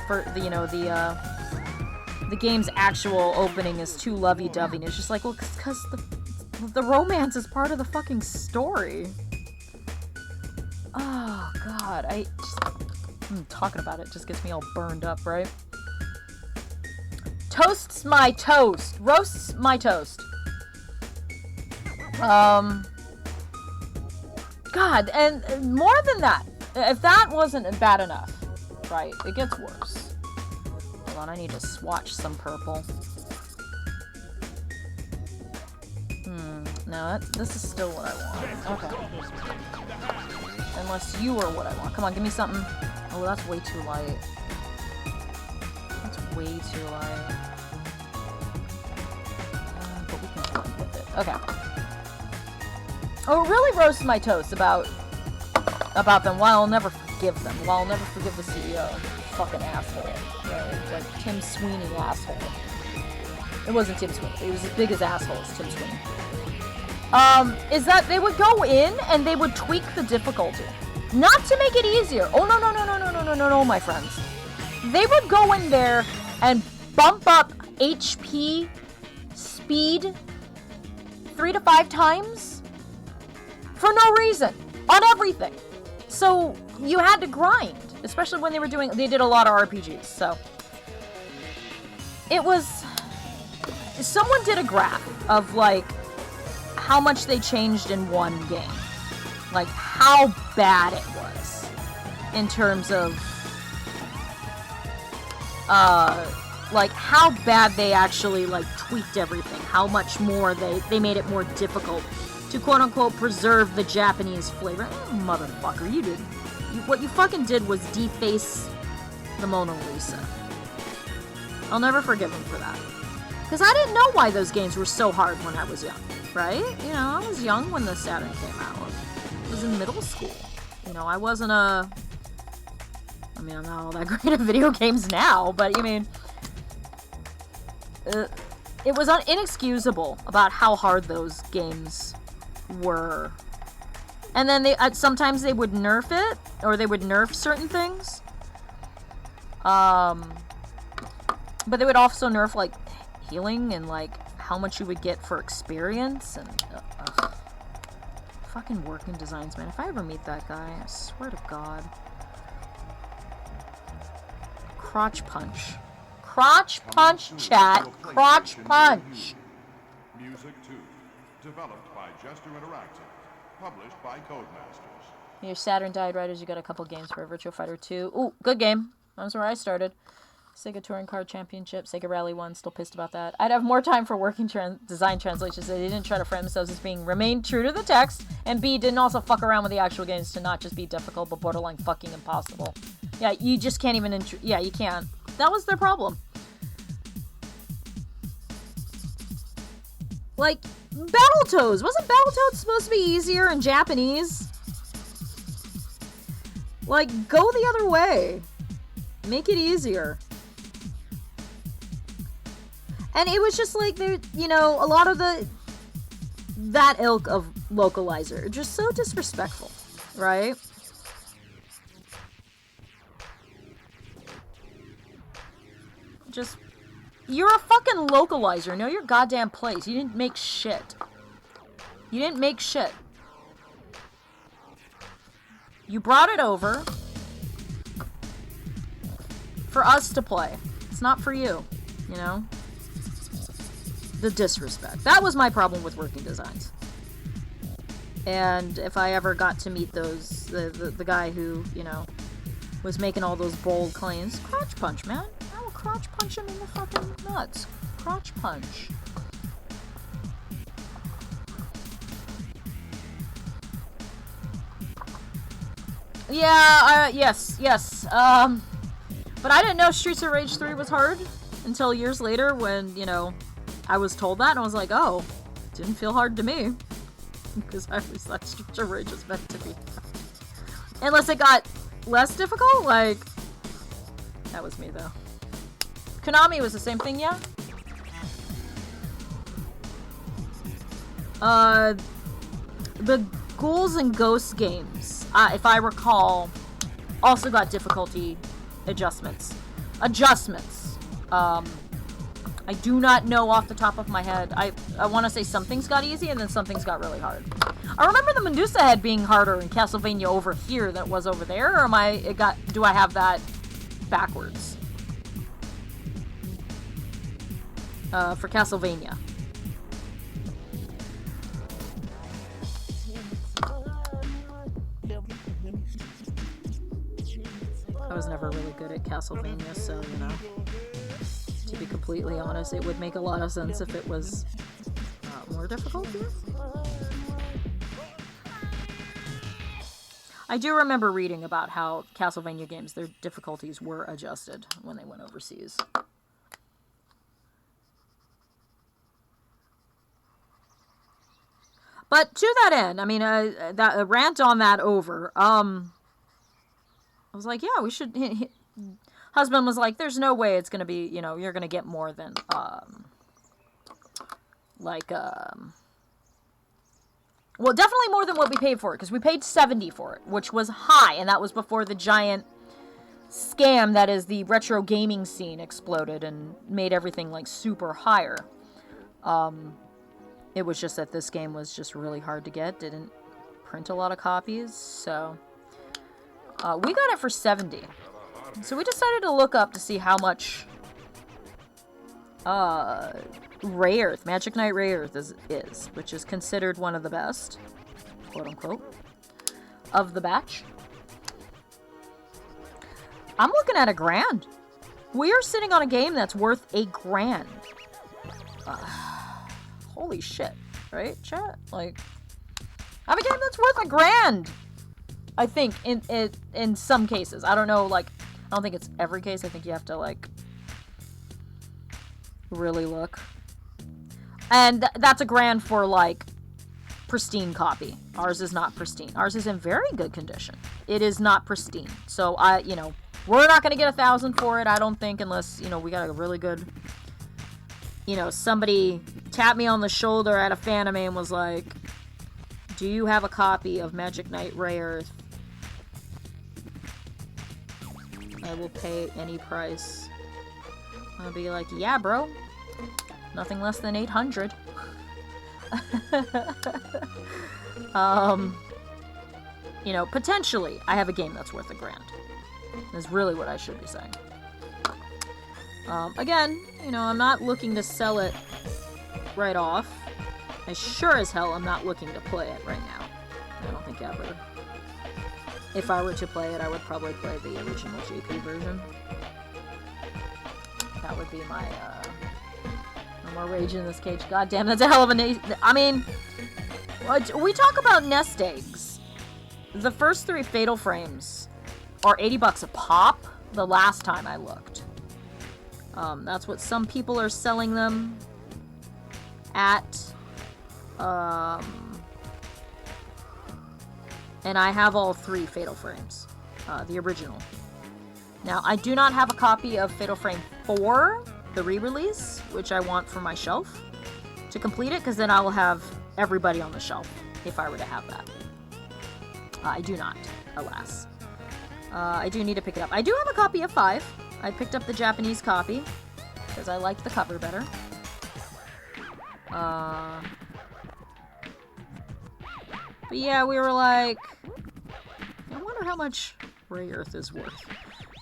game's actual opening is too lovey-dovey. And it's just like, well, because the romance is part of the fucking story. Oh God, talking about it just gets me all burned up, right? Toasts my toast. Roasts my toast. God, and more than that, if that wasn't bad enough, right, it gets worse. Hold on, I need to swatch some purple. No, this is still what I want. Okay. Unless you are what I want. Come on, give me something. Oh, that's way too light. That's way too light. But we can work with it. Okay. Oh, it really roasts my toast about them. While I'll never forgive them. While I'll never forgive the CEO. Fucking asshole. Right? Like Tim Sweeney asshole. It wasn't Tim Sweeney. He was as big as asshole as Tim Sweeney. Is that they would go in and they would tweak the difficulty. Not to make it easier. Oh, no, my friends. They would go in there and bump up HP speed 3 to 5 times for no reason. On everything. So you had to grind. Especially when they did a lot of RPGs, so. It was, someone did a graph of like, how much they changed in one game. Like, how bad it was. In terms of, like, how bad they actually, like, tweaked everything. How much more they made it more difficult to, quote-unquote, preserve the Japanese flavor. Motherfucker, you did. What you fucking did was deface the Mona Lisa. I'll never forgive him for that. Because I didn't know why those games were so hard when I was young. Right? You know, I was young when the Saturn came out. I was in middle school. You know, I wasn't I mean, I'm not all that great at video games now, but, I mean, it was inexcusable about how hard those games were. And then sometimes they would nerf it, or they would nerf certain things. But they would also nerf, like, healing and, like, how much you would get for experience, and fucking working designs, man. If I ever meet that guy, I swear to God. Crotch punch. Crotch punch, chat. Crotch punch. Music 2, developed by Jester Interactive, published by Codemasters. Your Saturn died right as you got a couple games for Virtua Fighter 2. Ooh, good game. That's where I started. Sega Touring Car Championship, Sega Rally 1, still pissed about that. I'd have more time for working design translations. They didn't try to frame themselves as being remained true to the text, and B, didn't also fuck around with the actual games to not just be difficult, but borderline fucking impossible. Yeah, you just can't even, yeah, you can't. That was their problem. Like, Battletoads! Wasn't Battletoads supposed to be easier in Japanese? Like, go the other way. Make it easier. And it was just like, there, you know, a lot of that ilk of localizer, just so disrespectful, right? Just, you're a fucking localizer. Know your goddamn place. You didn't make shit. You didn't make shit. You brought it over for us to play. It's not for you, you know? The disrespect. That was my problem with working designs. And if I ever got to meet the guy who, you know, was making all those bold claims, crotch punch, man. I will crotch punch him in the fucking nuts. Crotch punch. Yeah, yes. But I didn't know Streets of Rage 3 was hard until years later when, you know, I was told that, and I was like, oh, didn't feel hard to me. Because I always thought Streets of Rage was meant to be. Unless it got less difficult, like, that was me, though. Konami was the same thing, yeah? The Ghouls and Ghosts games, if I recall, also got difficulty adjustments. I do not know off the top of my head. I want to say some things got easy and then some things got really hard. I remember the Medusa head being harder in Castlevania over here than it was over there, or do I have that backwards? For Castlevania. I was never really good at Castlevania, so, you know, to be completely honest, it would make a lot of sense if it was more difficult here. I do remember reading about how Castlevania games, their difficulties were adjusted when they went overseas. But to that end, I mean, that rant on that over. I was like, yeah, we should. Husband was like, there's no way it's gonna be, you know, you're gonna get more than well, definitely more than what we paid for it, because we paid $70 for it, which was high, and that was before the giant scam that is the retro gaming scene exploded and made everything like super higher. It was just that this game was just really hard to get, didn't print a lot of copies, so we got it for $70. So we decided to look up to see how much Ray Earth, Magic Knight Ray Earth is, which is considered one of the best, quote unquote, of the batch. I'm looking at $1,000. We are sitting on a game that's worth $1,000. Holy shit, right, chat? Like, I have a game that's worth $1,000. I think in some cases. I don't know, like, I don't think it's every case. I think you have to, like, really look. And that's $1,000 for, like, pristine copy. Ours is not pristine. Ours is in very good condition. It is not pristine. So, you know, we're not going to get $1,000 for it, I don't think, unless, you know, we got a really good, you know, somebody tapped me on the shoulder at a fan anime and was like, do you have a copy of Magic Knight Ray Earth? I will pay any price. I'll be like, yeah, bro. Nothing less than 800. You know, potentially, I have a game that's worth $1,000. Is really what I should be saying. Again, you know, I'm not looking to sell it right off. I sure as hell am not looking to play it right now. I don't think ever. If I were to play it, I would probably play the original JP version. That would be my, no more rage in this cage. God damn, that's a hell of a I mean, we talk about nest eggs. The first 3 Fatal Frames are $80 a pop the last time I looked. That's what some people are selling them at. And I have all 3 Fatal Frames, the original. Now, I do not have a copy of Fatal Frame 4, the re-release, which I want for my shelf to complete it, because then I will have everybody on the shelf if I were to have that. I do not, alas. I do need to pick it up. I do have a copy of 5. I picked up the Japanese copy, because I liked the cover better. But yeah, we were like, I wonder how much Ray Earth is worth.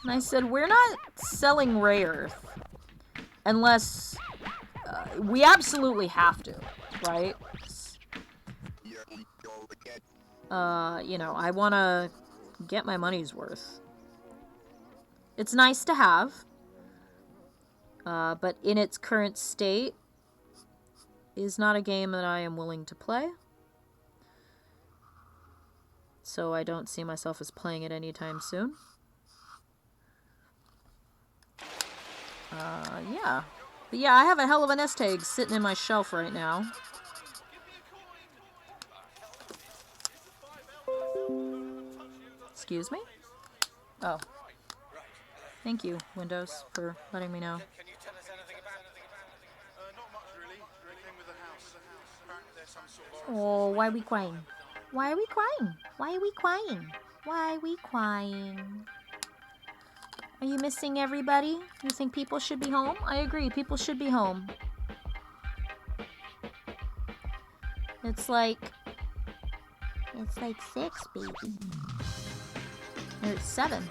And I said, we're not selling Ray Earth unless we absolutely have to, right? You know, I want to get my money's worth. It's nice to have, but in its current state is not a game that I am willing to play. So I don't see myself as playing it anytime soon. Yeah. But yeah, I have a hell of a nest egg sitting in my shelf right now. Excuse me? Oh. Thank you, Windows, for letting me know. Can you tell us anything about it? Not much really. It came with the house. Apparently there's some sort of Oh, why are we crying? Why are we crying? Why are we crying? Why are we crying? Are you missing everybody? You think people should be home? I agree, people should be home. It's like 6, baby. Or it's 7.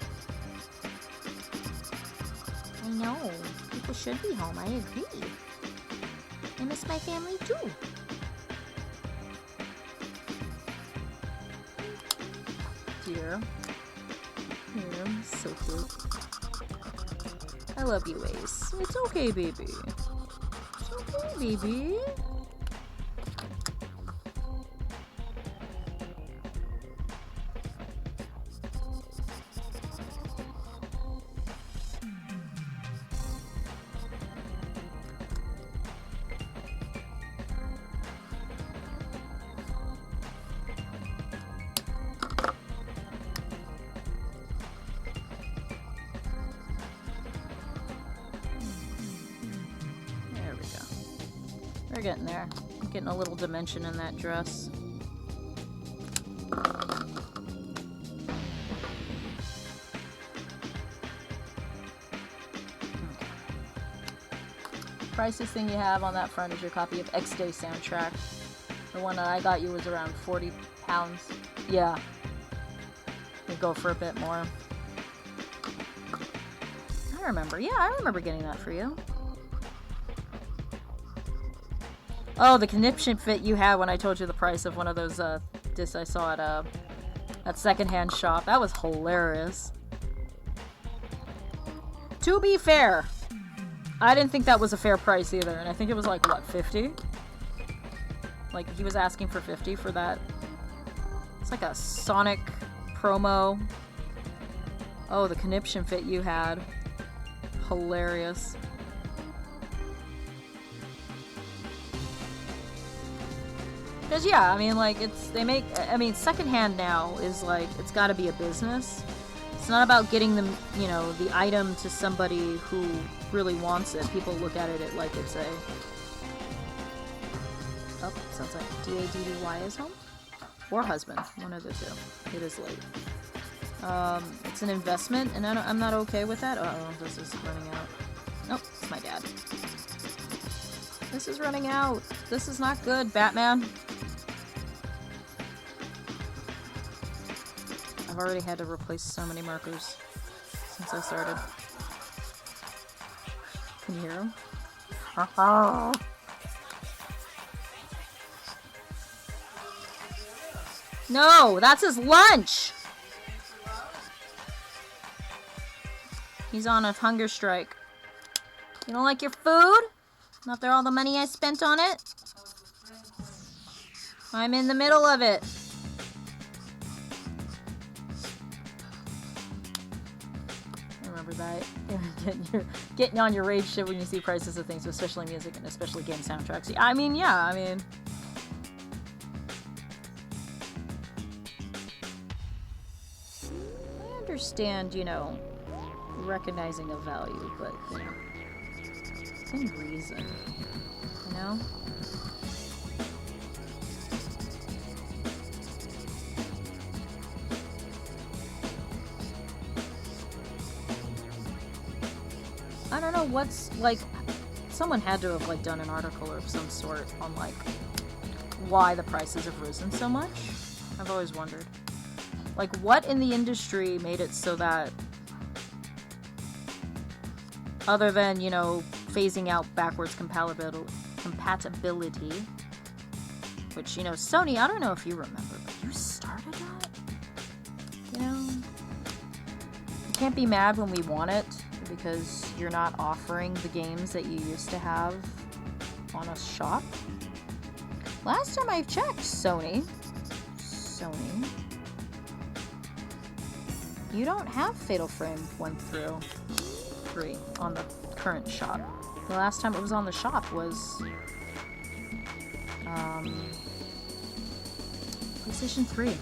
I know. People should be home. I agree. I miss my family too. Dear. Yeah, so cute. I love you, Ace. It's okay, baby. It's okay, baby. There we go. We're getting there. I'm getting a little dimension in that dress. Priciest thing you have on that front is your copy of X-Day soundtrack. The one that I got you was around £40. Yeah. You go for a bit more. I remember. Yeah, I remember getting that for you. Oh, the conniption fit you had when I told you the price of one of those discs I saw at that secondhand shop. That was hilarious. To be fair, I didn't think that was a fair price either, and I think it was like, what, 50? Like, he was asking for 50 for that. It's like a Sonic promo. Oh, the conniption fit you had. Hilarious. Because, yeah, I mean, like, secondhand now is, like, it's gotta be a business. It's not about getting them, you know, the item to somebody who really wants it. People look at it like it's a... Oh, sounds like D-A-D-D-Y is home? Or husband. One of the two. It is late. It's an investment, and I'm not okay with that. Uh-oh, this is running out. Nope, it's my dad. This is running out. This is not good, Batman. I've already had to replace so many markers since I started. Can you hear him? No, that's his lunch! He's on a hunger strike. You don't like your food? After all the money I spent on it? I'm in the middle of it. Remember that. Getting on your rage shit when you see prices of things, especially music and especially game soundtracks. I mean, yeah, I mean... I understand, you know, recognizing a value, but, you know, within reason, you know? I don't know what's, like, someone had to have, like, done an article of some sort on, like, why the prices have risen so much. I've always wondered. Like, what in the industry made it so that, other than, you know, phasing out backwards compatibility, which, you know, Sony, I don't know if you remember, but you started that? You know? You can't be mad when we want it, because you're not offering the games that you used to have on a shop. Last time I checked, Sony, you don't have Fatal Frame 1 through 3 on the current shop. The last time it was on the shop was PlayStation 3,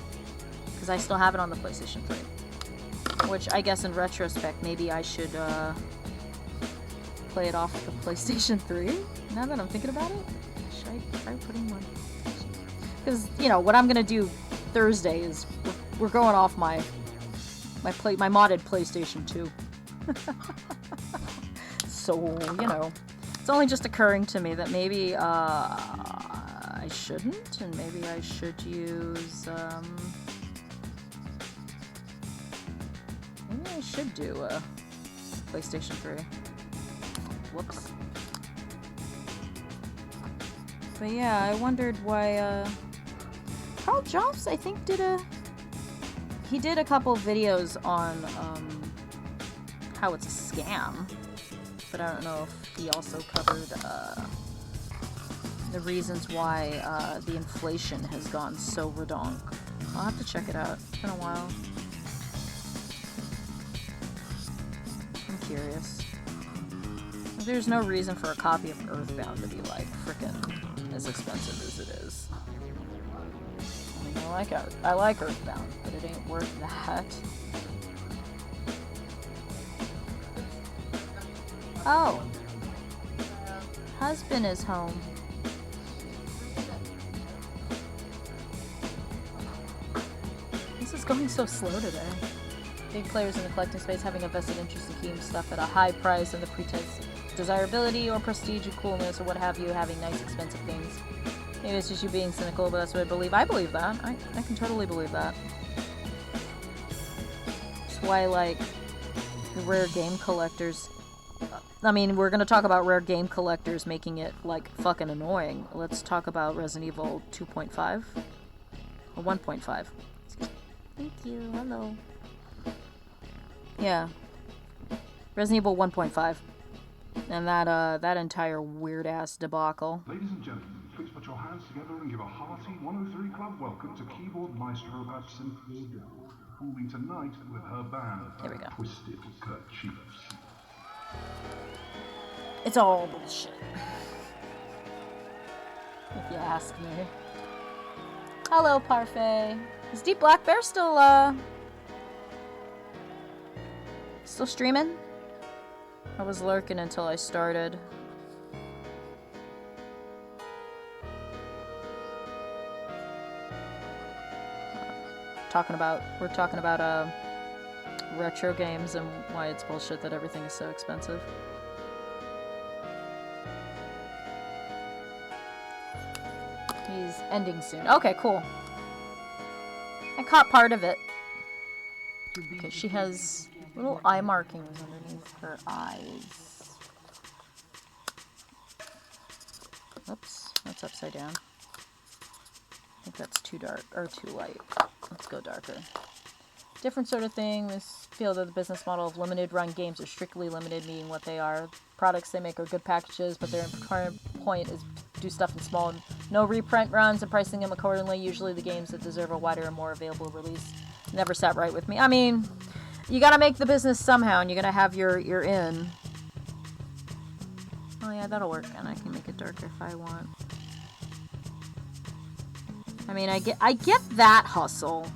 because I still have it on the PlayStation 3. Which I guess in retrospect, maybe I should play it off the PlayStation 3. Now that I'm thinking about it, should I try putting one? Because, you know, what I'm gonna do Thursday is we're going off my modded PlayStation 2. So, you know, it's only just occurring to me that maybe I shouldn't, and maybe I should use maybe I should do a PlayStation 3. Whoops. But yeah, I wondered why Carl Jobs, I think, did a he did a couple videos on how it's a scam, but I don't know if he also covered the reasons why the inflation has gone so redonk. I'll have to check it out. It's been a while. I'm curious. There's no reason for a copy of Earthbound to be like frickin' as expensive as it is. I mean, I like Earthbound, but it ain't worth that. Oh, husband is home. This is going so slow today. Big players in the collecting space having a vested interest in keeping stuff at a high price and the pretense desirability or prestige and coolness or what have you, having nice expensive things. Maybe it's just you being cynical, but that's what I believe. I believe that. I can totally believe that. That's why I like the rare game collectors. I mean, we're going to talk about rare game collectors making it, like, fucking annoying. Let's talk about Resident Evil 2.5. Or 1.5. Thank you. Hello. Yeah. Resident Evil 1.5. And that entire weird-ass debacle. Ladies and gentlemen, please put your hands together and give a hearty 103 Club welcome to keyboard maestro Cynthia Dell, performing tonight with her band, Here we go. Twisted Kerchiefs. It's all bullshit. If you ask me. Hello, Parfait. Is Deep Black Bear still streaming? I was lurking until I started. We're talking about retro games and why it's bullshit that everything is so expensive. He's ending soon. Okay, cool. I caught part of it. Okay, she has little eye markings underneath her eyes. Oops, that's upside down. I think that's too dark, or too light. Let's go darker. Different sort of thing. This field of the business model of limited run games are strictly limited, meaning what they are. Products they make are good packages, but their current point is to do stuff in small, no reprint runs and pricing them accordingly. Usually the games that deserve a wider and more available release never sat right with me. I mean, you gotta make the business somehow, and you gotta have your in. Oh yeah, that'll work, and I can make it darker if I want. I mean, I get that hustle.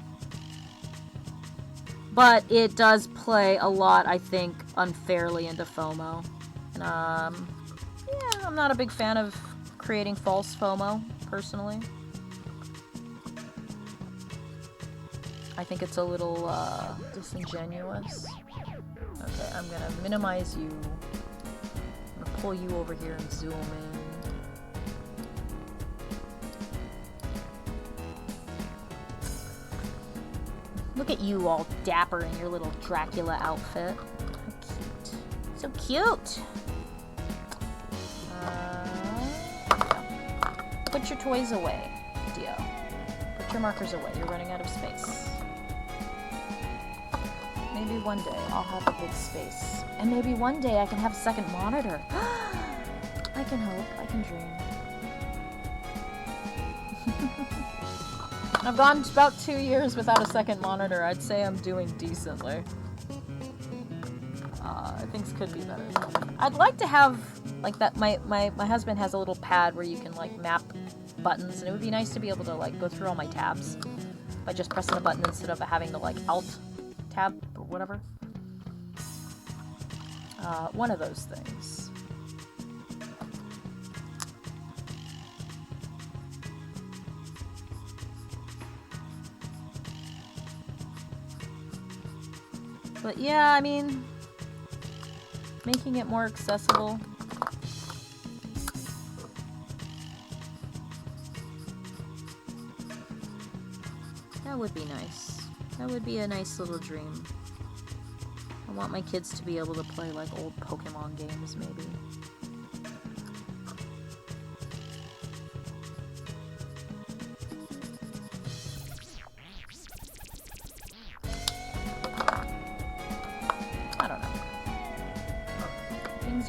But it does play a lot, I think, unfairly into FOMO. And, yeah, I'm not a big fan of creating false FOMO, personally. I think it's a little, disingenuous. Okay, I'm gonna minimize you. I'm gonna pull you over here and zoom in. Look at you all dapper in your little Dracula outfit. How cute. So cute! Put your toys away, Dio. Put your markers away. You're running out of space. Maybe one day I'll have a big space. And maybe one day I can have a second monitor. I can hope. I can dream. I've gone about 2 years without a second monitor. I'd say I'm doing decently. Things could be better. I'd like to have, like, that. My husband has a little pad where you can, like, map buttons, and it would be nice to be able to, like, go through all my tabs by just pressing a button instead of having the, like, Alt tab or whatever. One of those things. But yeah, I mean, making it more accessible. That would be nice. That would be a nice little dream. I want my kids to be able to play like old Pokemon games, maybe.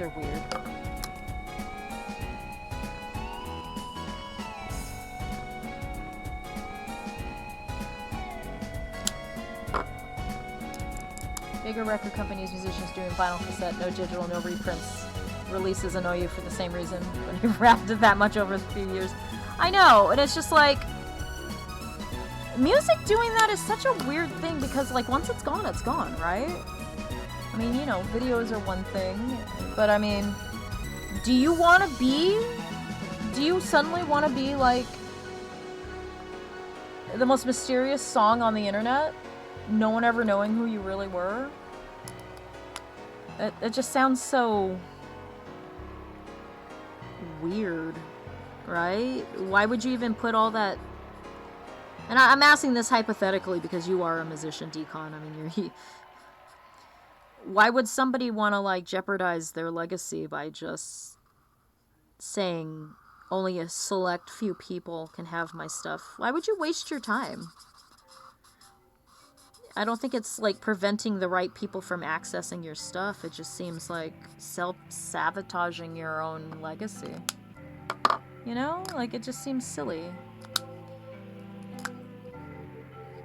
are weird. Bigger record companies, musicians doing vinyl cassette, no digital, no reprints. Releases annoy you for the same reason when you've wrapped it that much over a few years. I know, and it's just like, music doing that is such a weird thing because, like, once it's gone, right? I mean, you know, videos are one thing, but I mean, do you suddenly want to be, like, the most mysterious song on the internet? No one ever knowing who you really were? It just sounds so weird, right? Why would you even put all that? And I'm asking this hypothetically because you are a musician, Decon. I mean, why would somebody want to, like, jeopardize their legacy by just saying only a select few people can have my stuff? Why would you waste your time? I don't think it's, like, preventing the right people from accessing your stuff. It just seems like self-sabotaging your own legacy. You know? Like, it just seems silly.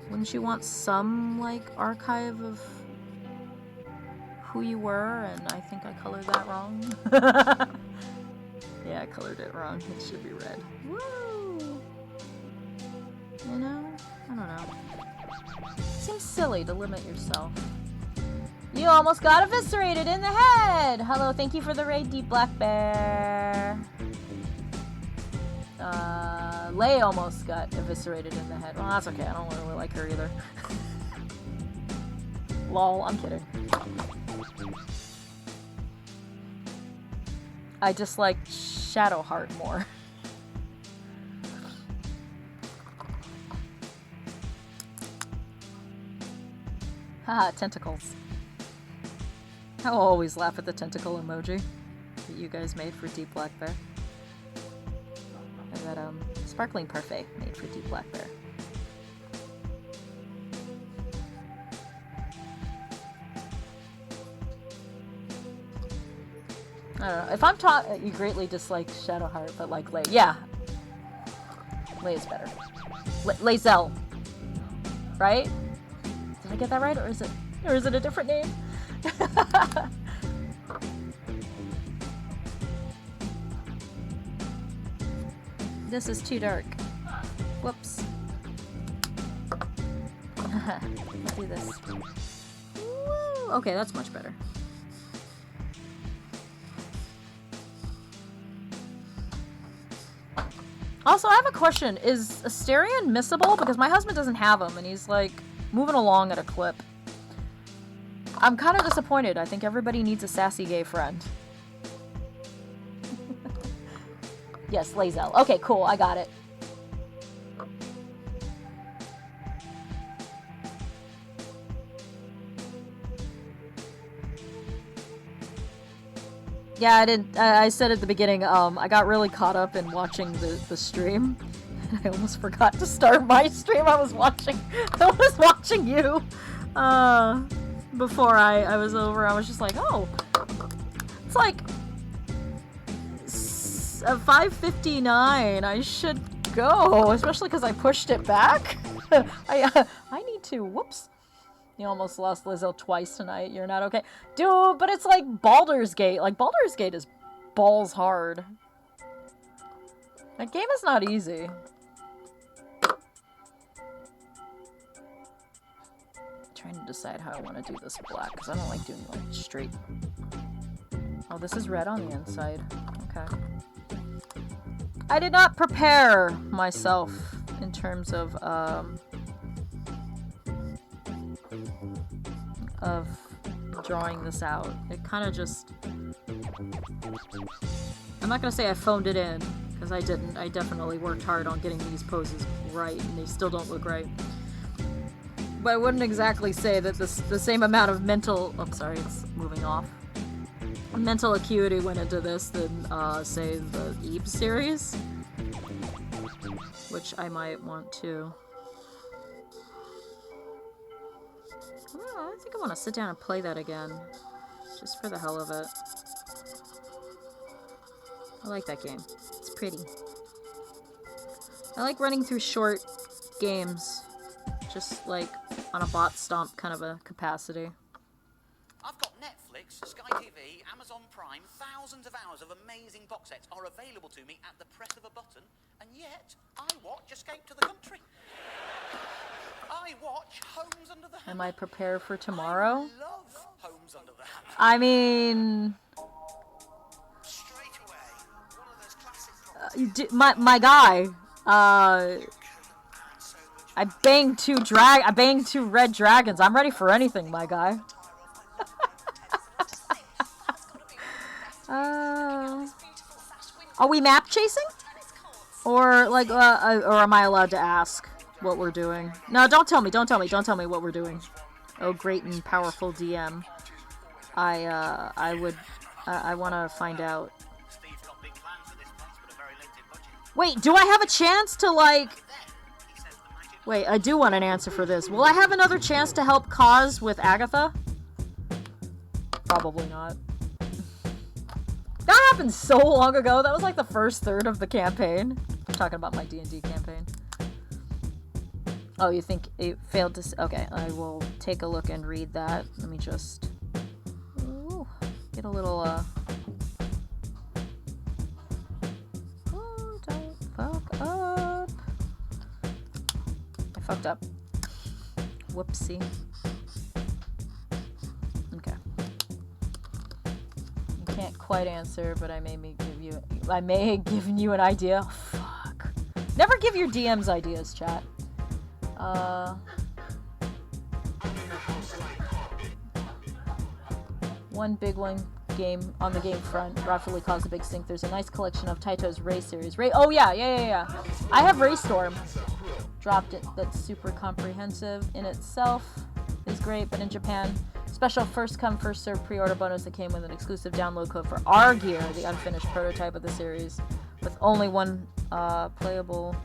Wouldn't you want some, like, archive of who you were? And I think I colored that wrong. Yeah, I colored it wrong. It should be red. Woo! You know? I don't know. Seems silly to limit yourself. You almost got eviscerated in the head! Hello, thank you for the raid, Deep Black Bear. Lay almost got eviscerated in the head. Well, that's okay. I don't really like her either. Lol, I'm kidding. I just like Shadowheart more. Haha, tentacles. I'll always laugh at the tentacle emoji that you guys made for Deep Black Bear. And that sparkling parfait made for Deep Black Bear. I don't know. If I'm you greatly dislike Shadowheart, but like Lay. Yeah. Lay is better. Lae'zel. Right? Did I get that right? Or is it a different name? This is too dark. Whoops. Let's do this. Woo! Okay, that's much better. Also, I have a question. Is Asterion missable? Because my husband doesn't have him, and he's, like, moving along at a clip. I'm kind of disappointed. I think everybody needs a sassy gay friend. Yes, Lae'zel. Okay, cool. I got it. Yeah, I didn't. I said at the beginning. I got really caught up in watching the stream, and I almost forgot to start my stream. I was watching you. Before I was over, I was just like, oh, it's like 5:59. I should go, especially because I pushed it back. I need to. Whoops. You almost lost Lizzo twice tonight. You're not okay. Dude, but it's like Baldur's Gate. Like, Baldur's Gate is balls hard. That game is not easy. I'm trying to decide how I want to do this black, because I don't like doing, like, straight. Oh, this is red on the inside. Okay. I did not prepare myself in terms of drawing this out. It kind of just... I'm not gonna say I phoned it in, because I didn't. I definitely worked hard on getting these poses right, and they still don't look right. But I wouldn't exactly say that the same amount of mental... Oh, sorry, it's moving off. Mental acuity went into this than, say, the Eve series. Which I might want to... I think I want to sit down and play that again. Just for the hell of it. I like that game. It's pretty. I like running through short games. Just like on a bot stomp kind of a capacity. I've got Netflix, Sky TV, Amazon Prime, thousands of hours of amazing box sets are available to me at the press of a button, and yet I watch Escape to the Country. I watch Homes Under the Hammer. Am I prepared for tomorrow? I love Homes Under the Hammer. I mean, Straight away, one of those classic my guy. I banged two red dragons. I'm ready for anything, my guy. Are we map chasing? Or like, or am I allowed to ask what we're doing? No, don't tell me what we're doing. Oh, great and powerful DM. I want to find out. Wait, do I have a chance to, like... Wait, I do want an answer for this. Will I have another chance to help Cause with Agatha? Probably not. That happened so long ago. That was like the first third of the campaign. I'm talking about my D&D campaign. Oh, you think it failed to... Okay, I will take a look and read that. Let me just... Ooh, get a little, Oh, don't fuck up. I fucked up. Whoopsie. Okay. You can't quite answer, but I may have given you an idea. Oh, fuck. Never give your DMs ideas, chat. One big one game on the game front rightfully caused a big stink. There's a nice collection of Taito's Ray series. Oh yeah. I have Ray Storm. Dropped it. That's super comprehensive in itself. Is great, but in Japan, special first come first served pre-order bonus that came with an exclusive download code for our gear, the unfinished prototype of the series, with only one playable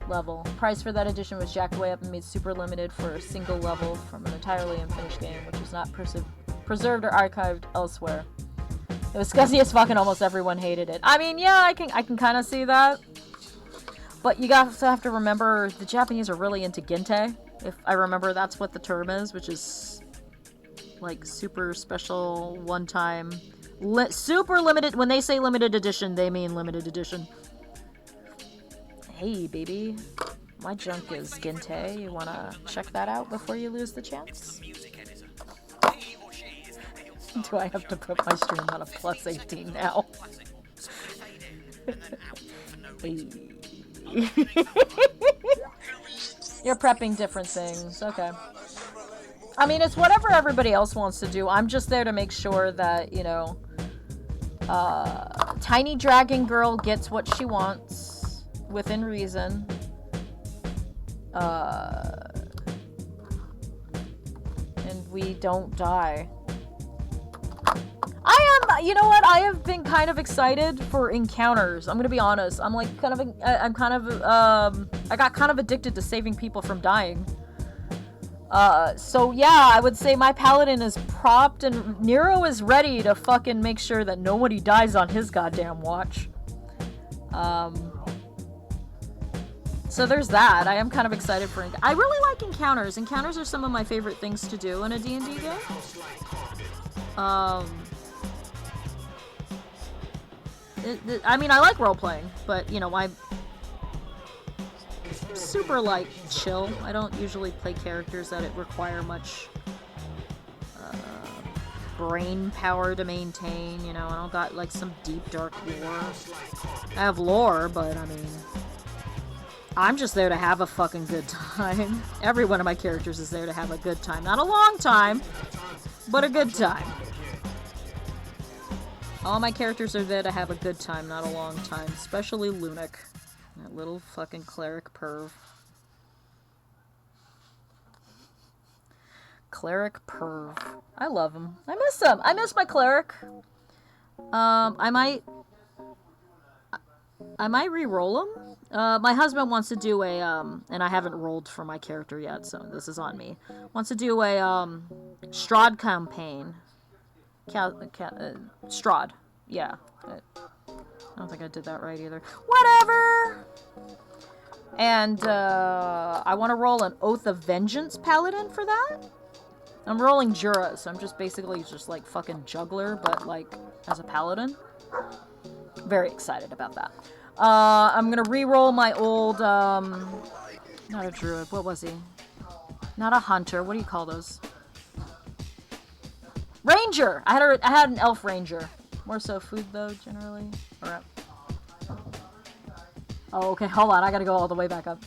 level. Price for that edition was jacked way up and made super limited for a single level from an entirely unfinished game, which was not preserved or archived elsewhere. It was scuzzy as fuck and almost everyone hated it. I mean, yeah, I can kind of see that. But you also have to remember the Japanese are really into Gente. If I remember, that's what the term is, which is like super special, one-time, super limited. When they say limited edition, they mean limited edition. Hey, baby. My junk is Gente. You wanna check that out before you lose the chance? Do I have to put my stream on a plus 18 now? Hey. You're prepping different things. Okay. I mean, it's whatever everybody else wants to do. I'm just there to make sure that, you know, Tiny Dragon Girl gets what she wants within reason. And we don't die. You know what? I have been kind of excited for encounters. I'm gonna be honest. I'm like I got kind of addicted to saving people from dying. So yeah, I would say my paladin is propped and Nero is ready to fucking make sure that nobody dies on his goddamn watch. So there's that. I am kind of excited for I really like encounters. Encounters are some of my favorite things to do in a D&D game. I mean, I like role-playing, but, you know, I'm super, like, chill. I don't usually play characters that require much brain power to maintain, you know. I don't got, like, some deep, dark lore. I have lore, but, I mean, I'm just there to have a fucking good time. Every one of my characters is there to have a good time. Not a long time, but a good time. All my characters are there to have a good time, not a long time. Especially Lunik. That little fucking cleric perv. Cleric perv. I love him. I miss him. I miss my cleric. I might re-roll him. My husband wants to do a, and I haven't rolled for my character yet, so this is on me. Wants to do a, Strahd campaign. Strahd. Yeah. I don't think I did that right either. Whatever! And, I want to roll an Oath of Vengeance Paladin for that. I'm rolling Jura, so I'm just basically just, like, fucking juggler, but, like, as a paladin. Very excited about that. I'm gonna re-roll my old, not a druid, what was he? Not a hunter, what do you call those? Ranger! I had an elf ranger. More so food, though, generally. Alright. Oh, okay, hold on, I gotta go all the way back up.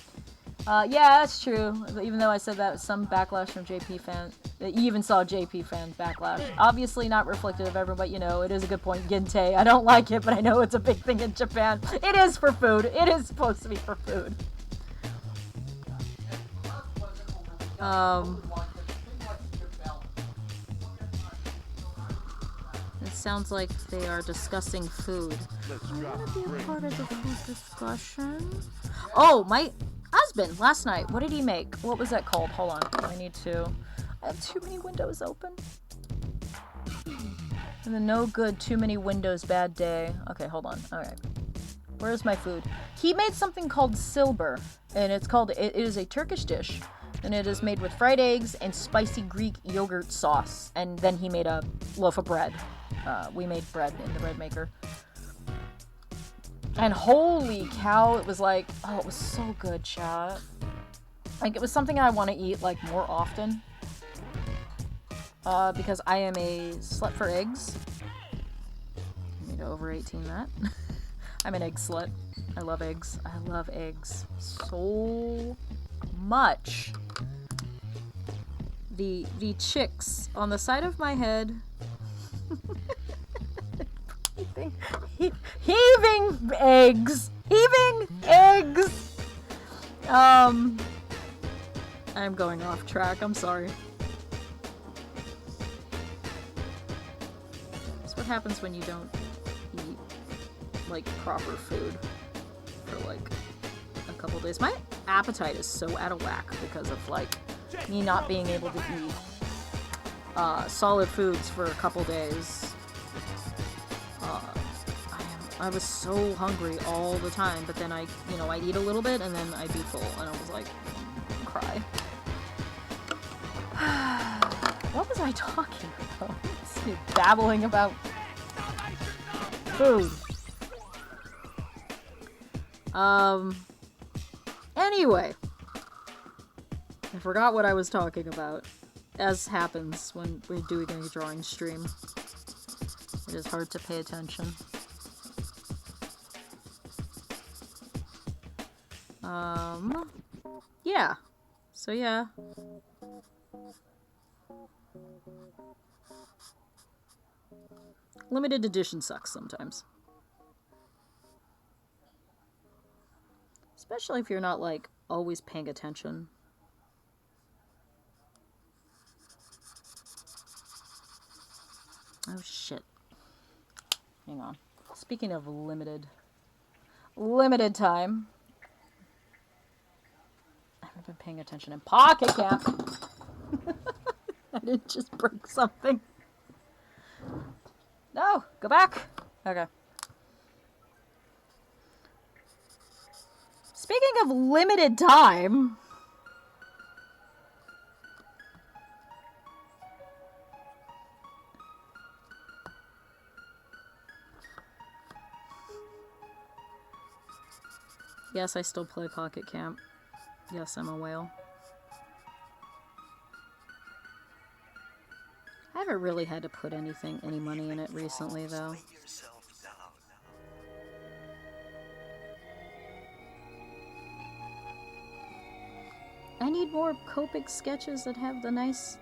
Yeah, that's true. Even though I said that, some backlash from JP fans. You even saw JP fan backlash. Obviously not reflective of everyone, but you know, it is a good point. Ginte, I don't like it, but I know it's a big thing in Japan. It is for food. It is supposed to be for food. It sounds like they are discussing food. I want to be a part of the food discussion. Oh, my husband last night. What did he make? What was that called? Hold on. I have too many windows open. And the no good, too many windows, bad day. Okay, hold on. Alright. Where's my food? He made something called silber. And it is a Turkish dish. And it is made with fried eggs and spicy Greek yogurt sauce. And then he made a loaf of bread. We made bread in the bread maker. And holy cow, it was like, oh, it was so good, chat. Like, it was something I want to eat, like, more often. Because I am a slut for eggs. I need to over 18 that. I'm an egg slut. I love eggs. I love eggs so much. The chicks on the side of my head. Heaving eggs. Heaving eggs. I'm going off track. I'm sorry. That's what happens when you don't eat, like, proper food for, like, a couple days. My appetite is so out of whack because of, like, me not being able to eat solid foods for a couple days. I was so hungry all the time, but then I'd eat a little bit and then I'd be full, and I was like, cry. What was I talking about? Babbling about food. Anyway. I forgot what I was talking about. As happens when we're doing a drawing stream. It is hard to pay attention. Yeah. So yeah. Limited edition sucks sometimes. Especially if you're not, like, always paying attention. Oh shit. Hang on. Speaking of limited time. I haven't been paying attention in Pocket Camp. I didn't just break something. No, go back. Okay. Speaking of limited time. Yes, I still play Pocket Camp. Yes, I'm a whale. I haven't really had to put any money in it recently, though. I need more Copic sketches that have the nice,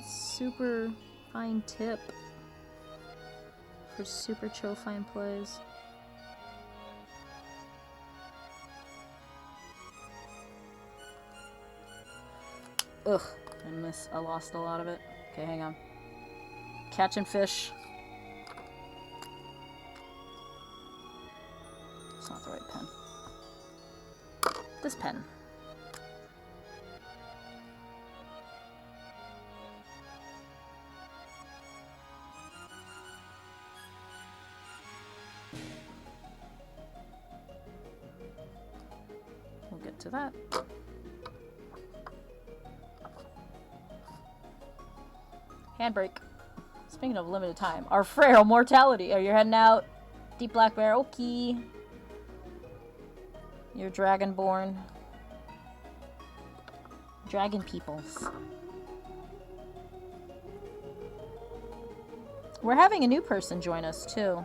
super fine tip for super fine plays. Ugh, I lost a lot of it. Okay, hang on. Catching fish. It's not the right pen. This pen. get to that. Handbrake. Speaking of limited time, our frail mortality. Oh, you're heading out. Deep Black Bear. Okay. You're Dragonborn. Dragon peoples. We're having a new person join us too.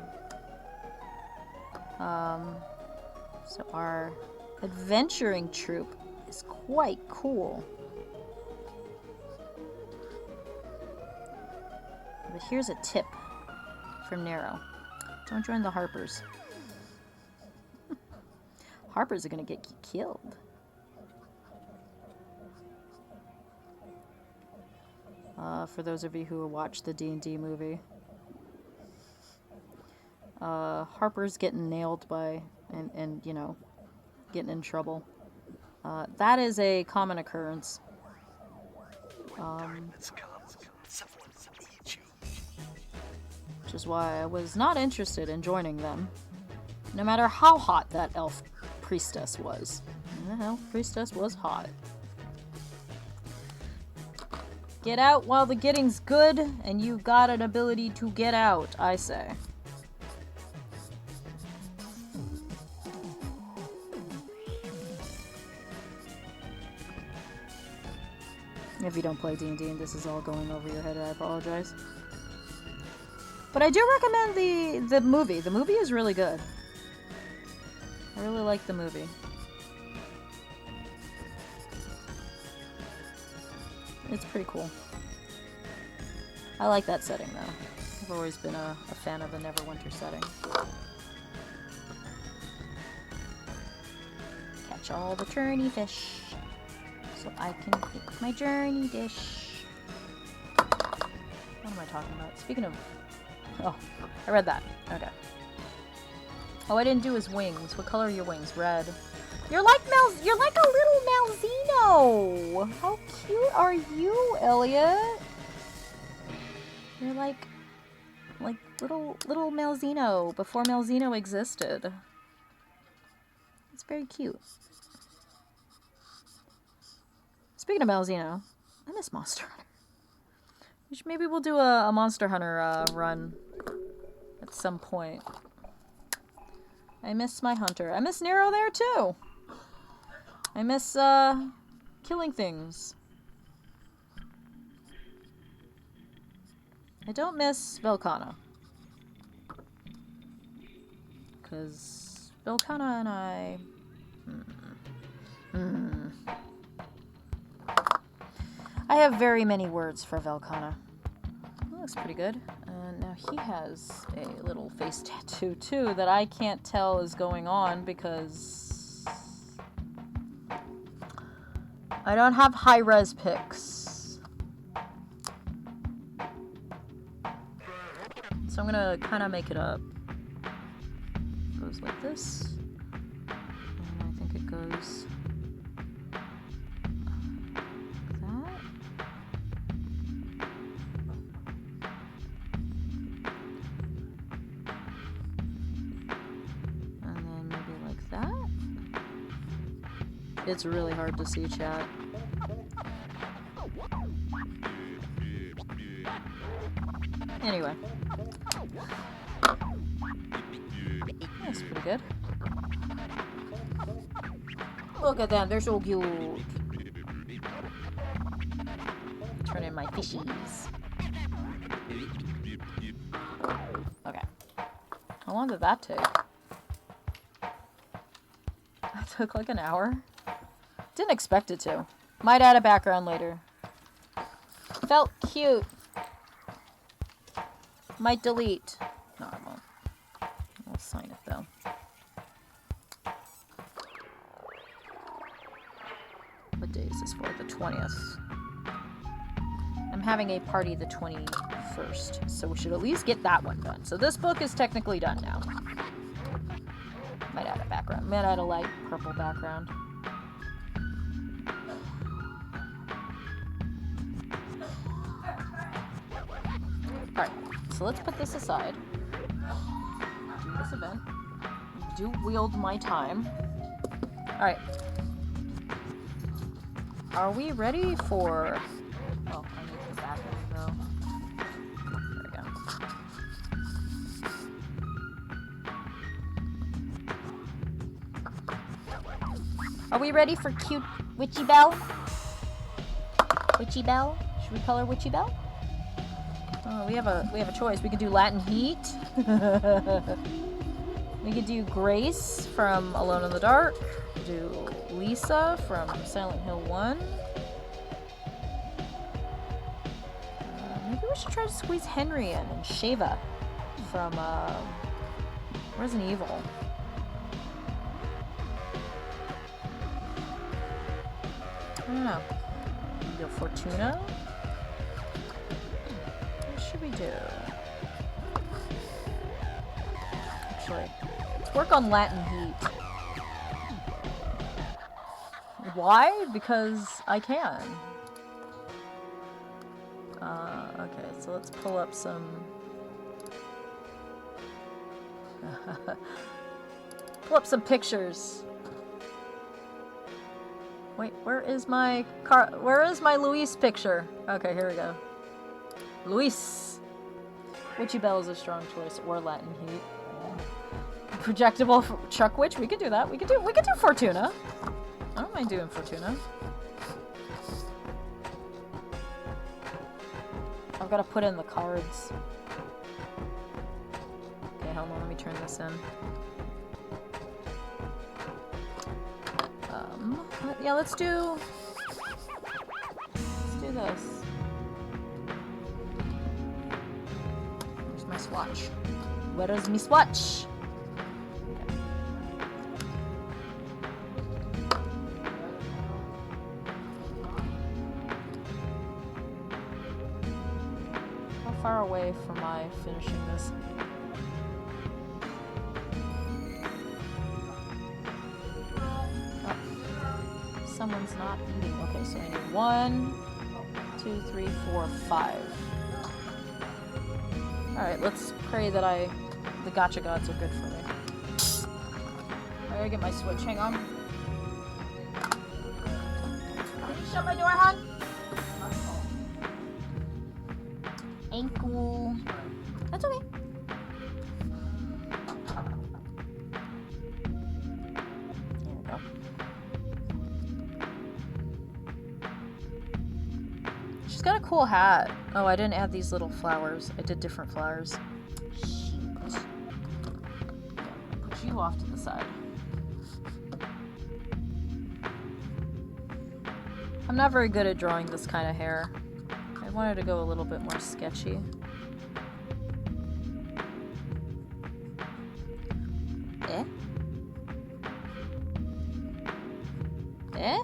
So our adventuring troop is quite cool. But here's a tip from Nero. Don't join the Harpers. Harpers are gonna get killed. For those of you who watched the D&D movie. Harper's getting nailed by, and you know, getting in trouble. That is a common occurrence. Which is why I was not interested in joining them. No matter how hot that elf priestess was. The elf priestess was hot. Get out while the getting's good, and you got an ability to get out, I say. If you don't play D&D and this is all going over your head, I apologize. But I do recommend the movie. The movie is really good. I really like the movie. It's pretty cool. I like that setting, though. I've always been a fan of the Neverwinter setting. Catch all the journey fish, so I can pick my journey dish. What am I talking about? Speaking of... Oh, I read that. Okay. Oh, I didn't do his wings. What color are your wings? Red. You're like a little Malzeno! How cute are you, Elliot? You're like little Malzeno before Malzeno existed. It's very cute. Speaking of Malzeno, I miss Monster Hunter. Maybe we'll do a Monster Hunter run at some point. I miss my hunter. I miss Nero there too. I miss killing things. I don't miss Velkhana. Because Velkhana and I... I have very many words for Velkhana. That looks pretty good. Now he has a little face tattoo too that I can't tell is going on because I don't have high-res pics. So I'm gonna kind of make it up. It goes like this. And I think it goes It's really hard to see, chat. Anyway. That's pretty good. Look at them, they're so cute. Turn in my fishies. Okay. How long did that take? That took like an hour. Didn't expect it to. Might add a background later. Felt cute. Might delete. No, I won't. I'll sign it though. What day is this for? The 20th. I'm having a party the 21st, so we should at least get that one done. So this book is technically done now. Might add a background. Might add a light purple background. Alright, so let's put this aside. Do this event. Do wield my time. Alright. Are we ready for... Oh, I need the bathroom though. There we go. Are we ready for cute Witchy Belle? Witchy Belle? Should we call her Witchy Belle? Oh, we have a choice. We could do Latin Heat. We could do Grace from Alone in the Dark. Do Lisa from Silent Hill 1. Maybe we should try to squeeze Henry in and Sheva from Resident Evil. I don't know. Do Fortuna. What should we do? Actually, let's work on Latin Heat. Why? Because I can. Okay, so let's pull up some... pull up some pictures. Wait, where is my Luis picture? Okay, here we go. Luis! Witchy Belle is a strong choice, or Latin Heat. Projectable Chuck Witch, we could do that. We could do Fortuna. I don't mind doing Fortuna. I've got to put in the cards. Okay, hold on, let me turn this in. Yeah, let's do this. Where's my swatch? Where is my swatch? How far away from my finishing this? Someone's not eating. Okay, so I need 1, 2, 3, 4, 5. Alright, let's pray that the gacha gods are good for me. I gotta get my switch. Hang on. Can you shut my door, hon? Ain't cool. That's okay. There we go. She's got a cool hat. Oh, I didn't add these little flowers. I did different flowers. Shoot. Put you off to the side. I'm not very good at drawing this kind of hair. I wanted to go a little bit more sketchy. Eh? Eh?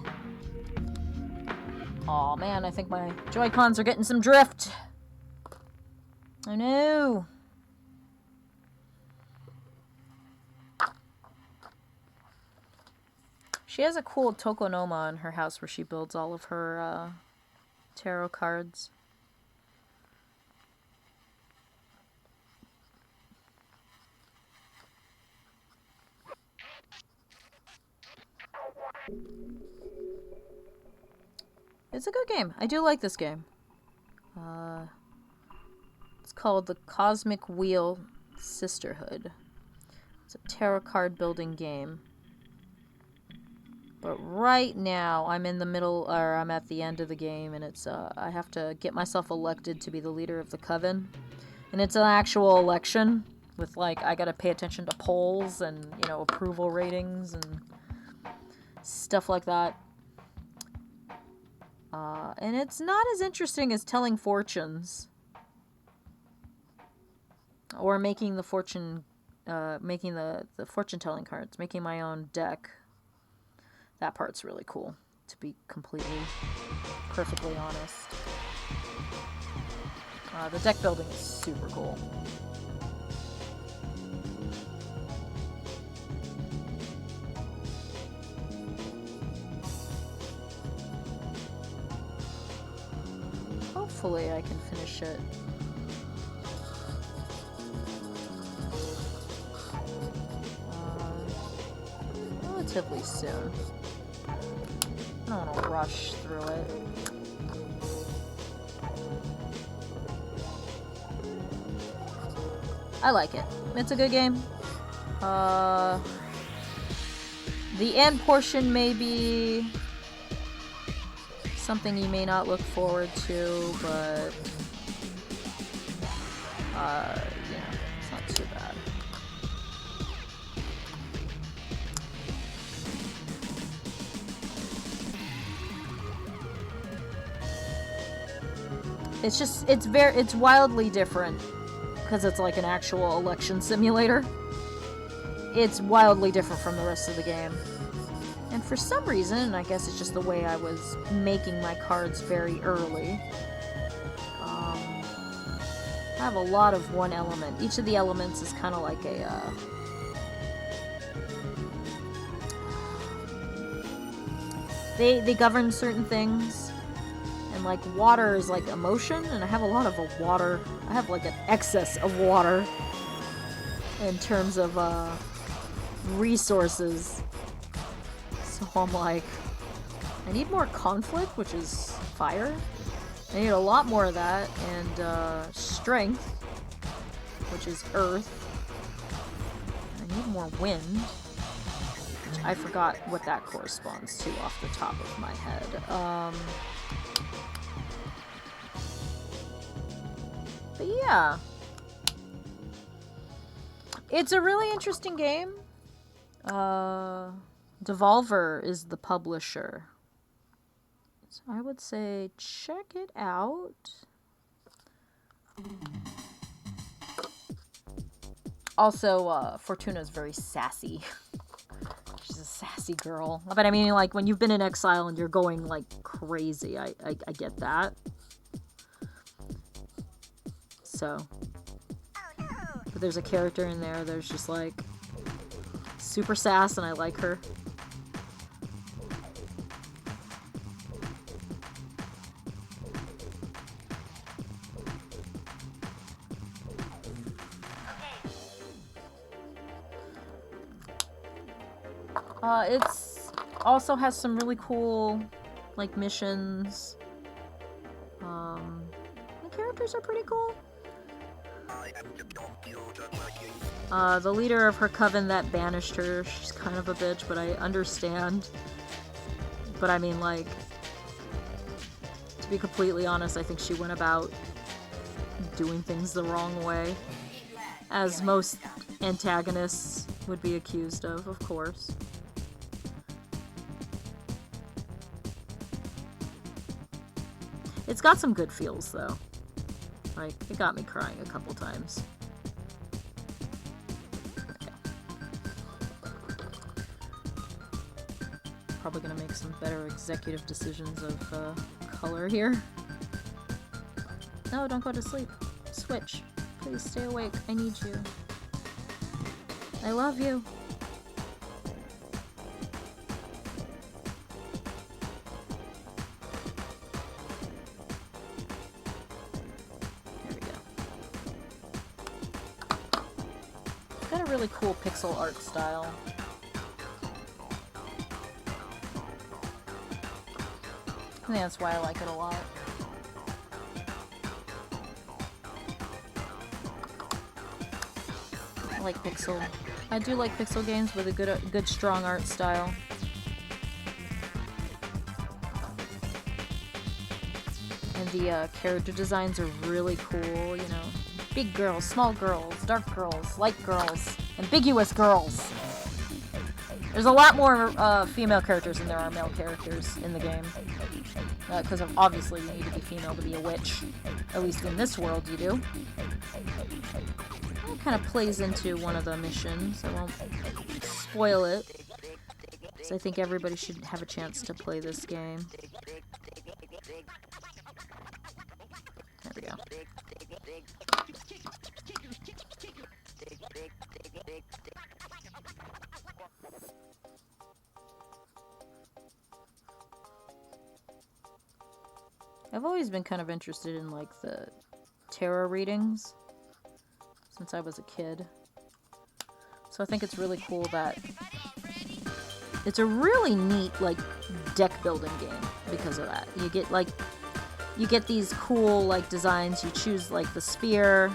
Aw, man, I think my Joy-Cons are getting some drift. Oh no. She has a cool tokonoma in her house where she builds all of her tarot cards. It's a good game. I do like this game. It's called the Cosmic Wheel Sisterhood. It's a tarot card building game. But right now, I'm in the middle, or I'm at the end of the game, and it's, I have to get myself elected to be the leader of the coven. And it's an actual election with, like, I gotta pay attention to polls and, you know, approval ratings and stuff like that. And it's not as interesting as telling fortunes. Or making the fortune, making the fortune-telling cards, making my own deck. That part's really cool, to be completely, perfectly honest. The deck building is super cool. Hopefully I can finish it. Relatively soon. I don't want to rush through it. I like it. It's a good game. The end portion may be something you may not look forward to, but yeah, it's not too bad. It's wildly different because it's like an actual election simulator. It's wildly different from the rest of the game. And for some reason, and I guess it's just the way I was making my cards very early, I have a lot of one element. Each of the elements is kind of like a, they govern certain things. And like water is like emotion, and I have a lot of water. I have like an excess of water in terms of resources. So I'm like, I need more conflict, which is fire. I need a lot more of that, and strength, which is earth. I need more wind, which I forgot what that corresponds to off the top of my head. But yeah, it's a really interesting game. Devolver is the publisher, so I would say check it out. Also, Fortuna's very sassy. She's a sassy girl. But I mean, like, when you've been in exile and you're going, like, crazy, I get that. So, but there's a character in there there's just like super sass, and I like her. It's also has some really cool like missions. The characters are pretty cool. The leader of her coven that banished her, she's kind of a bitch, but I understand. But I mean, like, to be completely honest, I think she went about doing things the wrong way, as most antagonists would be accused of course. It's got some good feels, though. Like, it got me crying a couple times. Okay. Probably gonna make some better executive decisions of color here. No, don't go to sleep. Switch. Please stay awake. I need you. I love you. Really cool pixel art style. I think that's why I like it a lot. I like pixel. I do like pixel games with a good strong art style. And the character designs are really cool, you know. Big girls, small girls, dark girls, light girls, ambiguous girls. There's a lot more female characters than there are male characters in the game. Because obviously you need to be female to be a witch. At least in this world you do. It kind of plays into one of the missions. I won't spoil it. So I think everybody should have a chance to play this game. There we go. I've always been kind of interested in like the tarot readings since I was a kid. So I think it's really cool that it's a really neat like deck building game because of that. You get these cool like designs. You choose like the spear,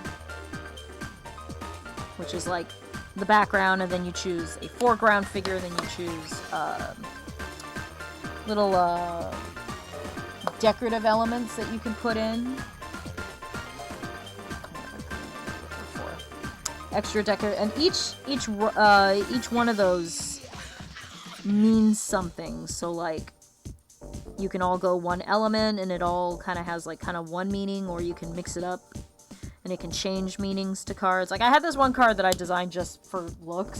which is like the background, and then you choose a foreground figure, then you choose little decorative elements that you can put in. Extra decorative, and each one of those means something. So like you can all go one element and it all kind of has like kind of one meaning, or you can mix it up and it can change meanings to cards. Like I had this one card that I designed just for looks,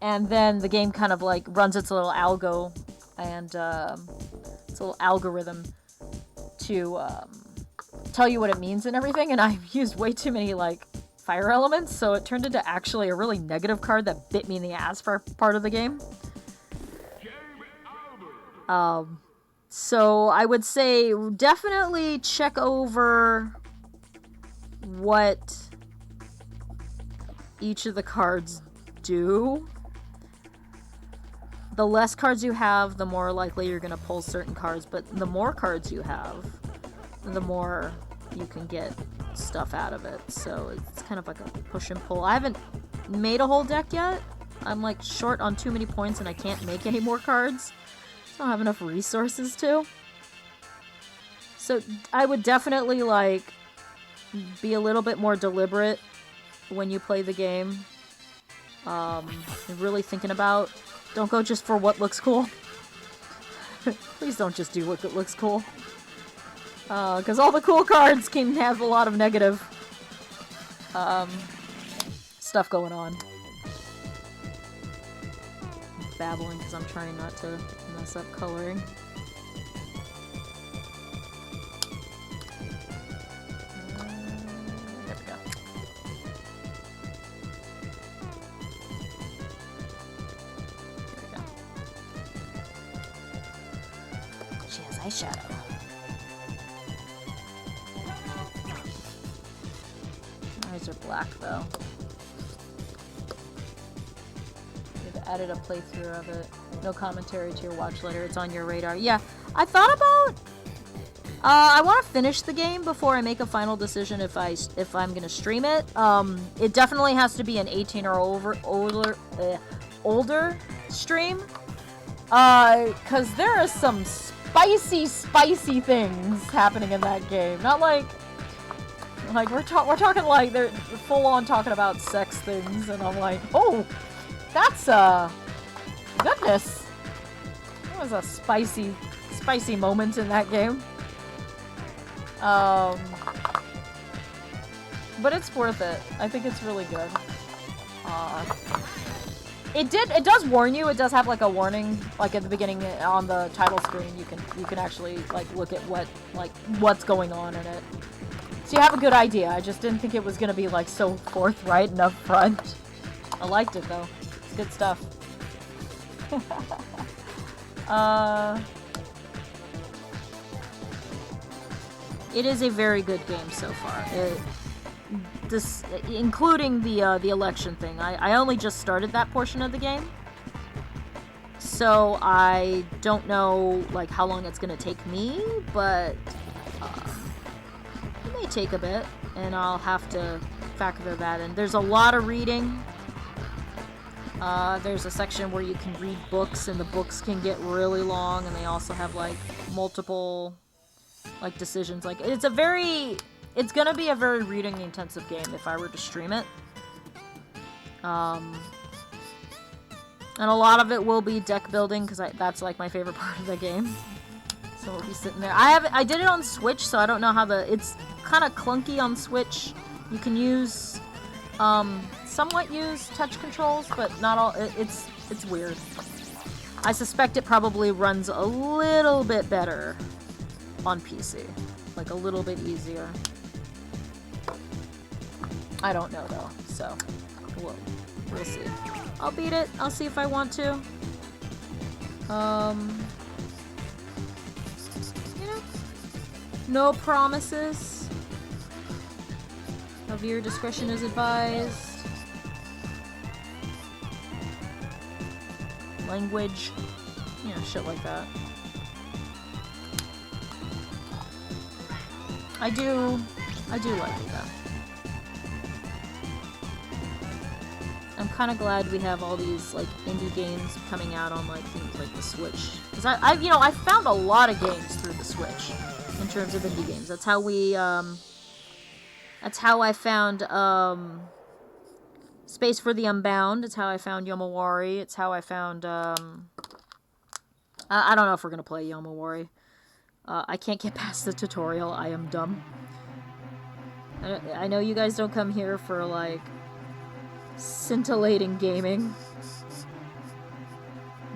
and then the game kind of like runs its little algo and its little algorithm to tell you what it means and everything, and I used way too many like fire elements, so it turned into actually a really negative card that bit me in the ass for part of the game. So I would say definitely check over what each of the cards do. The less cards you have, the more likely you're going to pull certain cards, but the more cards you have, the more you can get stuff out of it. So it's kind of like a push and pull. I haven't made a whole deck yet. I'm like short on too many points and I can't make any more cards. I don't have enough resources to. So I would definitely like be a little bit more deliberate when you play the game. Really thinking about, don't go just for what looks cool. Please don't just do what looks cool. Because all the cool cards can have a lot of negative stuff going on. I'm babbling because I'm trying not to mess up coloring. There we go. There we go. She has eyeshadow. Eyes are black though. You've added a playthrough of it. No commentary to your watch later. It's on your radar. Yeah, I thought about. I want to finish the game before I make a final decision if I'm gonna stream it. It definitely has to be an 18 or older stream. Cause there are some spicy things happening in that game. Not like we're talking like they're full on talking about sex things, and I'm like, oh, that's goodness. That was a spicy moment in that game. But it's worth it. I think it's really good. It does warn you. It does have like a warning, like at the beginning on the title screen. You can actually like look at what's going on in it. So you have a good idea. I just didn't think it was gonna be like so forthright and upfront. I liked it though. It's good stuff. It is a very good game so far. Including the election thing. I only just started that portion of the game, so I don't know like how long it's gonna take me, but it may take a bit, and I'll have to factor that in. There's a lot of reading. There's a section where you can read books, and the books can get really long, and they also have like multiple like decisions. Like it's gonna be a very reading intensive game if I were to stream it. And a lot of it will be deck building because that's like my favorite part of the game. So we'll be sitting there. I did it on Switch, so I don't know how it's kind of clunky on Switch. You can somewhat use touch controls, but not all. It's weird. I suspect it probably runs a little bit better on PC, like a little bit easier. I don't know though, so we'll see. I'll beat it. I'll see if I want to. You know, no promises. Severe discretion is advised. Language. You know, shit like that. I do like it though. I'm kind of glad we have all these like indie games coming out on like things like the Switch, because I found a lot of games through the Switch in terms of indie games. That's how I found Space for the Unbound. It's how I found Yomawari. It's how I found I don't know if we're gonna play Yomawari. I can't get past the tutorial. I am dumb. I know you guys don't come here for like scintillating gaming,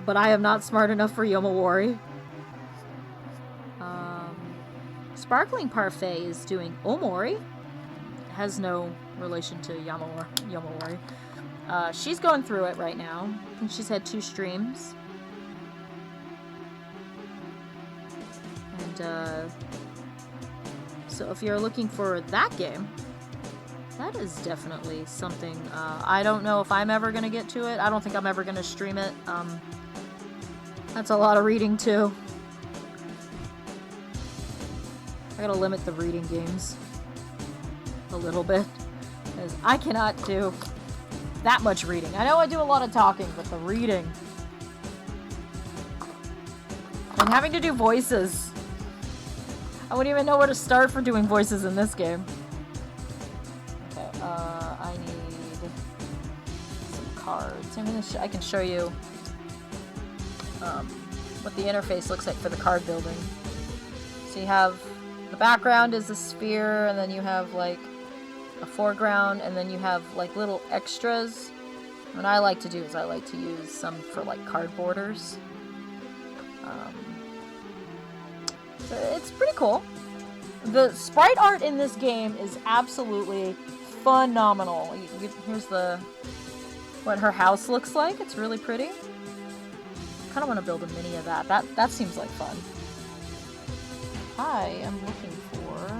but I am not smart enough for Yomawari. Sparkling Parfait is doing Omori. Has no relation to Yomawari. She's going through it right now. I think she's had 2 streams. And so if you're looking for that game, that is definitely something. I don't know if I'm ever going to get to it. I don't think I'm ever going to stream it. That's a lot of reading too. I gotta limit the reading games a little bit, because I cannot do that much reading. I know I do a lot of talking, but the reading and having to do voices, I wouldn't even know where to start for doing voices in this game. Okay, I need some cards. I can show you what the interface looks like for the card building. So you have the background is a sphere, and then you have like a foreground, and then you have like little extras. What I like to do is I like to use some for like card borders. So it's pretty cool. The sprite art in this game is absolutely phenomenal. Here's what her house looks like. It's really pretty. I kind of want to build a mini of that. That seems like fun. I am looking for...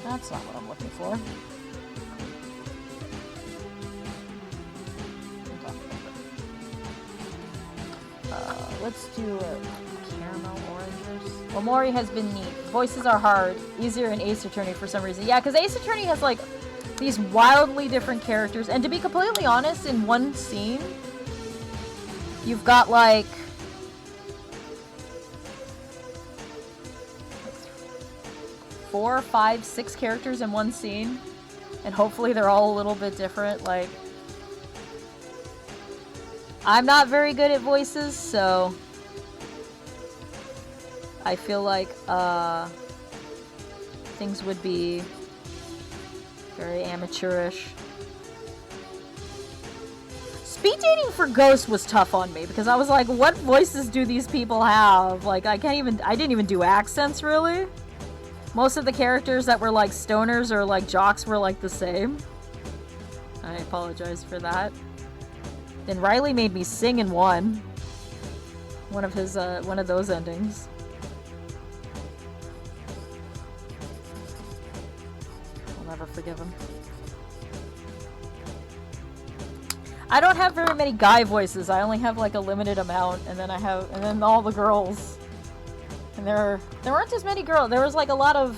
That's not what I'm looking for. Let's do caramel oranges. Omori has been neat. Voices are hard. Easier in Ace Attorney for some reason. Yeah, because Ace Attorney has like these wildly different characters. And to be completely honest, in one scene, you've got like 4, 5, 6 characters in one scene, and hopefully they're all a little bit different. Like, I'm not very good at voices, so I feel like things would be very amateurish. Speed dating for Ghost was tough on me because I was like, what voices do these people have? Like, I didn't even do accents really. Most of the characters that were like stoners or like jocks were like the same. I apologize for that. Then Riley made me sing in one of those endings. I'll never forgive him. I don't have very many guy voices. I only have like a limited amount, and then all the girls. And there weren't as many girls. There was like a lot of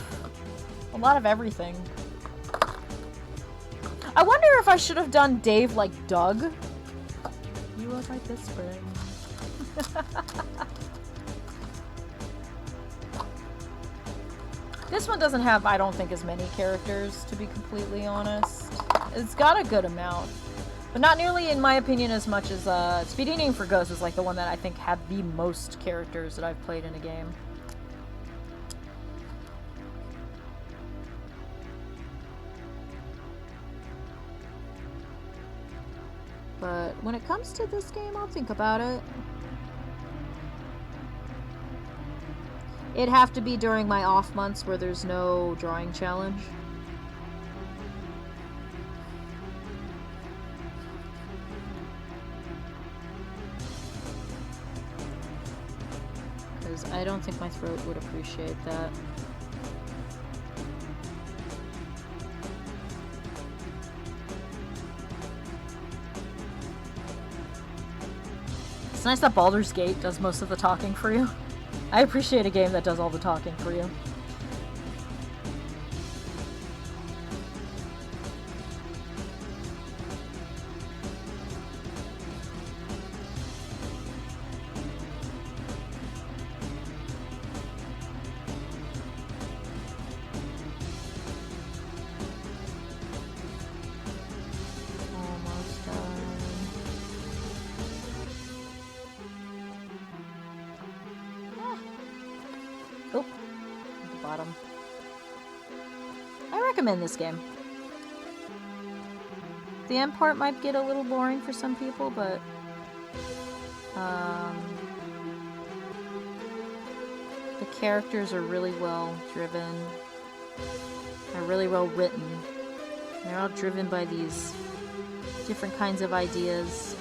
everything. I wonder if I should have done Dave like Doug. You look like this spring. This one doesn't have, I don't think, as many characters, to be completely honest. It's got a good amount. But not nearly, in my opinion, as much as Speed Dating for Ghosts is like the one that I think had the most characters that I've played in a game. But when it comes to this game, I'll think about it. It'd have to be during my off months where there's no drawing challenge. Because I don't think my throat would appreciate that. nice that Baldur's Gate does most of the talking for you. I appreciate a game that does all the talking for you. Almost done. Oh, at the bottom. I recommend this game. The end part might get a little boring for some people, but the characters are really well driven. They're really well written. They're all driven by these different kinds of ideas.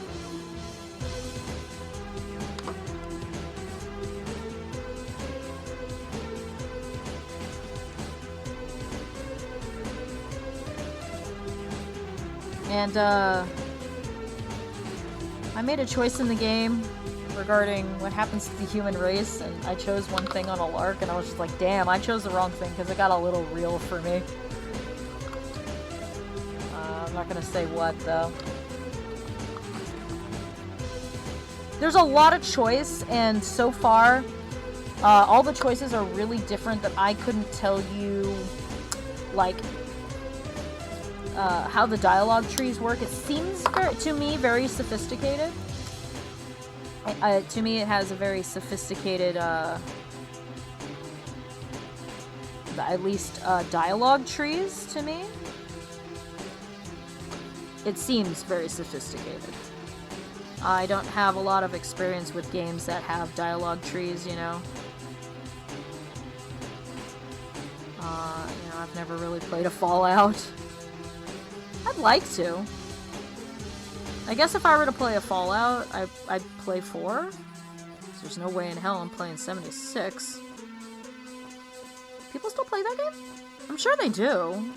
And, I made a choice in the game regarding what happens to the human race, and I chose one thing on a lark, and I was just like, damn, I chose the wrong thing, because it got a little real for me. I'm not gonna say what, though. There's a lot of choice, and so far, all the choices are really different that I couldn't tell you, like, how the dialogue trees work. It seems, to me, very sophisticated. To me, it has a very sophisticated, at least, dialogue trees, to me. It seems very sophisticated. I don't have a lot of experience with games that have dialogue trees, you know. I've never really played a Fallout. I'd like to. I guess if I were to play a Fallout, I'd play 4. There's no way in hell I'm playing 76. People still play that game? I'm sure they do.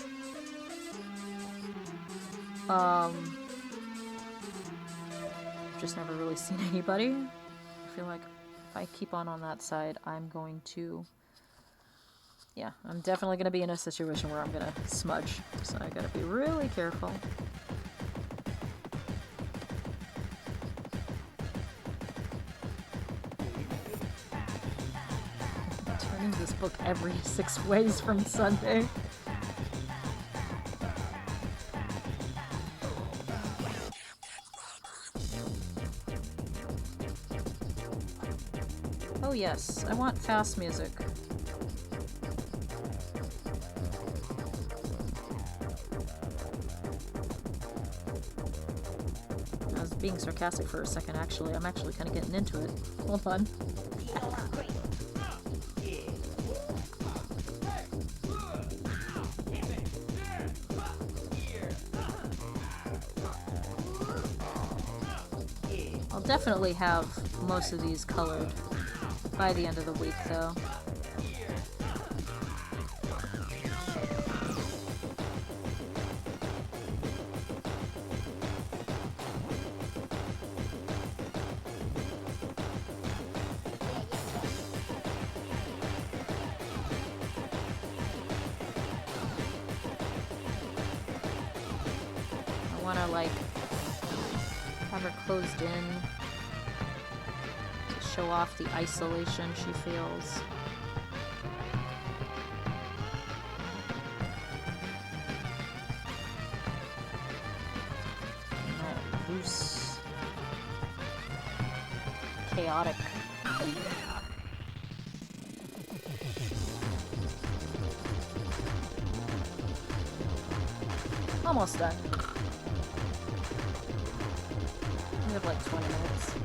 I've just never really seen anybody. I feel like if I keep on that side, I'm going to... Yeah, I'm definitely going to be in a situation where I'm going to smudge. So I gotta be really careful. I'm turning this book every 6 ways from Sunday. Oh yes, I want fast music. I was being sarcastic for a second, actually. I'm actually kind of getting into it. Hold on. I'll definitely have most of these colored by the end of the week, though. I want to, like, have her closed in to show off the isolation she feels. And that loose, chaotic. Almost done. We have like 20 minutes.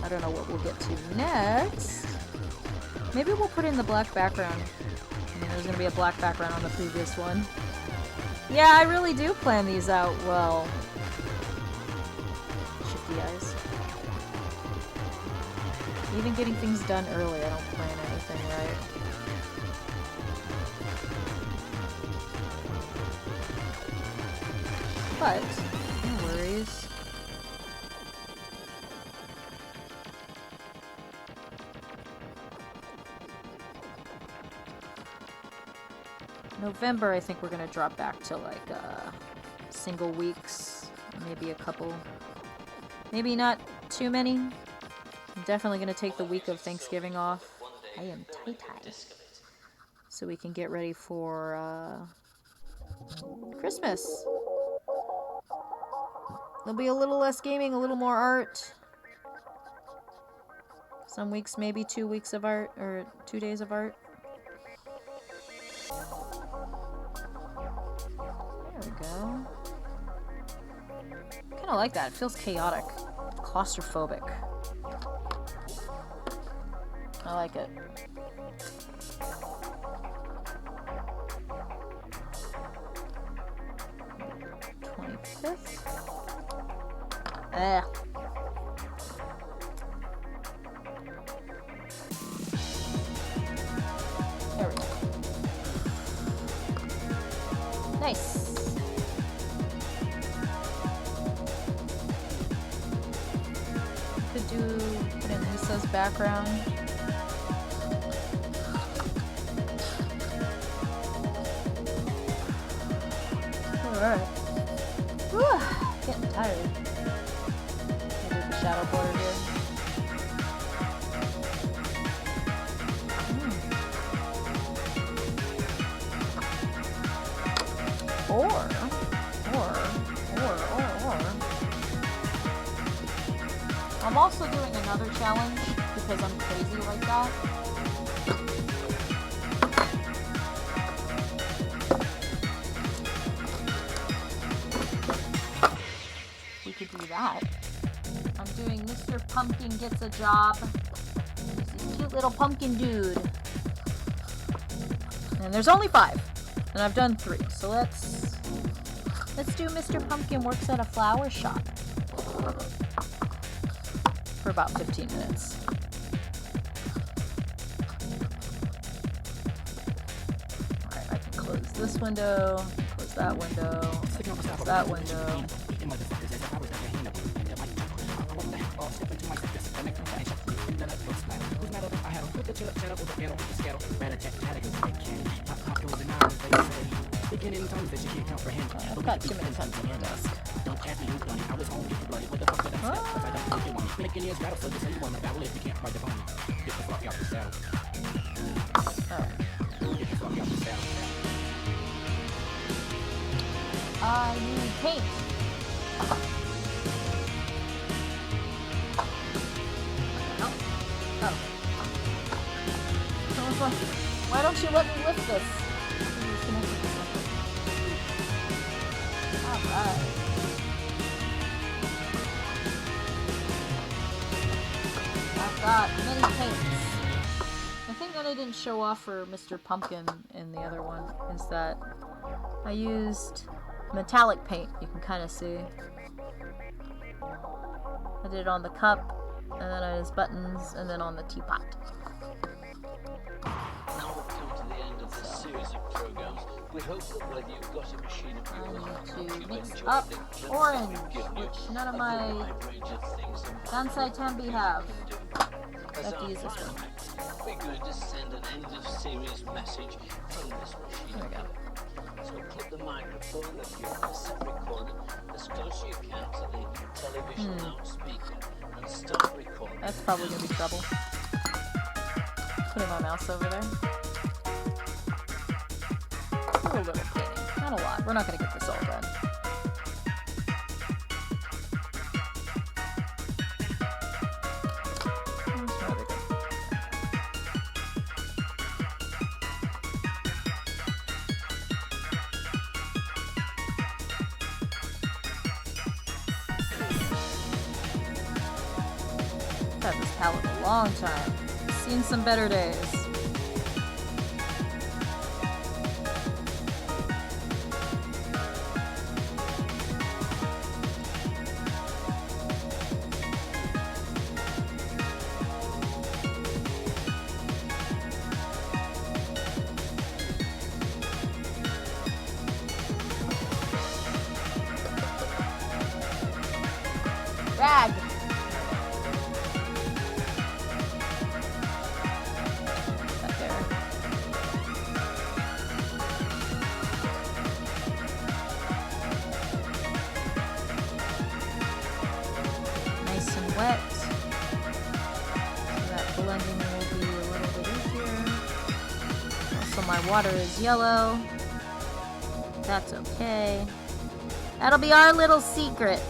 I don't know what we'll get to next. Maybe we'll put in the black background. I mean, there's gonna be a black background on the previous one. Yeah, I really do plan these out well. Shifty eyes. Even getting things done early, I don't plan anything right. But, no worries. November, I think we're gonna drop back to like single weeks, maybe a couple, maybe not too many. I'm definitely gonna take the week of Thanksgiving off. I am tight, so we can get ready for Christmas. There'll be a little less gaming, a little more art. Some weeks, maybe 2 weeks of art, or 2 days of art. There we go. Kind of like that. It feels chaotic. Claustrophobic. I like it. Ugh. There we go. Nice. Could put in Lisa's background. Alright. Whew, getting tired. Maybe the shadow border here. Or. I'm also doing another challenge because I'm crazy like that. We could do that. I'm doing Mr. Pumpkin Gets a Job. He's a cute little pumpkin dude. And there's only 5. And I've done 3. So let's do Mr. Pumpkin Works at a Flower Shop. For about 15 minutes. Alright, I can close this window, close that window, close that window. I've got too many tons on the desk. I need paint. Oh. Someone's like, why don't you let me lift this? Alright. I've got many paints. The thing that I didn't show off for Mr. Pumpkin in the other one is that I used metallic paint. You can kind of see. I did it on the cup, and then on his buttons, and then on the teapot. Now we've come to the end of this series of programs. We hope that whether you've got a machine of your own, I need to you've mix enjoyed up the glimpse orange, we've given you which none of of the my wide range of things that Gansai Tambi have. As have to our use this final one. act, we're going to send an end-of-series message from this machine. There we go. So put the microphone of your cassette recorder as close as you can to the television loudspeaker and start recording. That's probably going to be trouble. Putting my mouse over there. Do a little painting. Not a lot. We're not going to get this all done. Where's my other gun? I've had this palette a long time. Seen some better days. Rag. my water is yellow. That's okay. That'll be our little secret.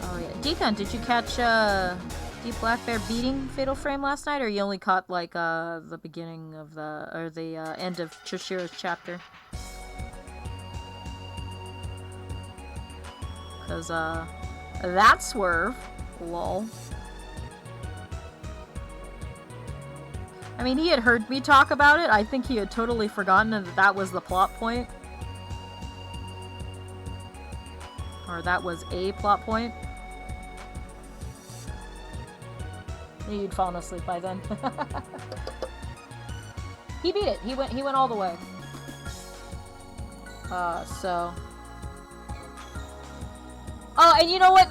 Oh yeah. Deacon, did you catch Deep Black Bear beating Fatal Frame last night, or you only caught like the beginning of the end of Choshira's chapter? Cause that swerve, lol. I mean, he had heard me talk about it. I think he had totally forgotten that that was the plot point. Or that was a plot point. Maybe you'd fallen asleep by then. He beat it. He went all the way. So. Oh, and you know what?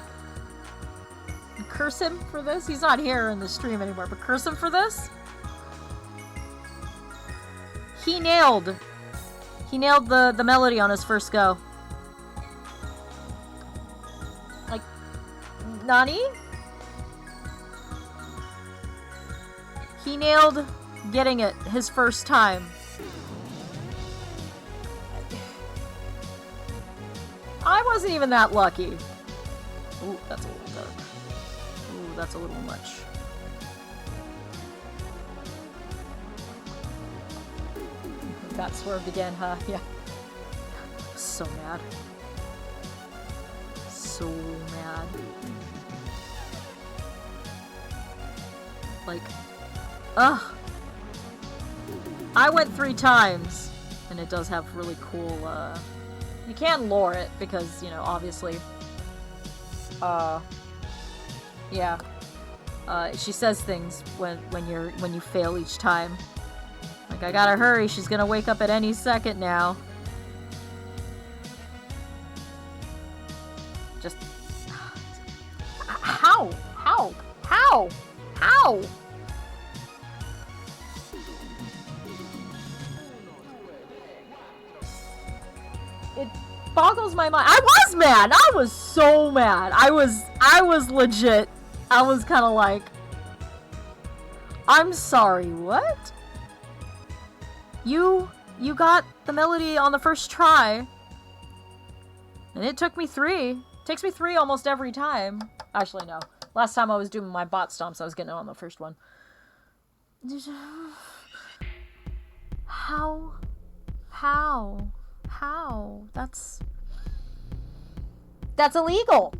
Curse him for this. He's not here in the stream anymore, but curse him for this. He nailed the melody on his first go. Like, Nani? He nailed getting it his first time. I wasn't even that lucky. Ooh, that's a little dark. Ooh, that's a little much. Got swerved again, huh? Yeah. So mad. So mad. Like, ugh. I went 3 times, and it does have really cool, you can lore it, because, you know, obviously, yeah. She says things when you fail each time. Like, I gotta hurry, she's gonna wake up at any second now. Just... How? How? How? How? It boggles my mind. I was mad! I was so mad! I was legit. I was kinda like... I'm sorry, what? You got the melody on the first try. And it took me 3. It takes me 3 almost every time. Actually, no. Last time I was doing my bot stomps, I was getting it on the first one. How? That's illegal.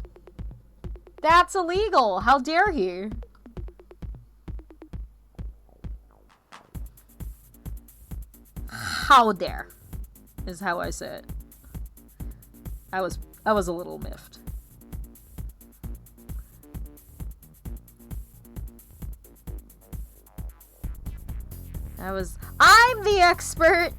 That's illegal. How dare he? How dare is how I say it. I was a little miffed. I'm the expert.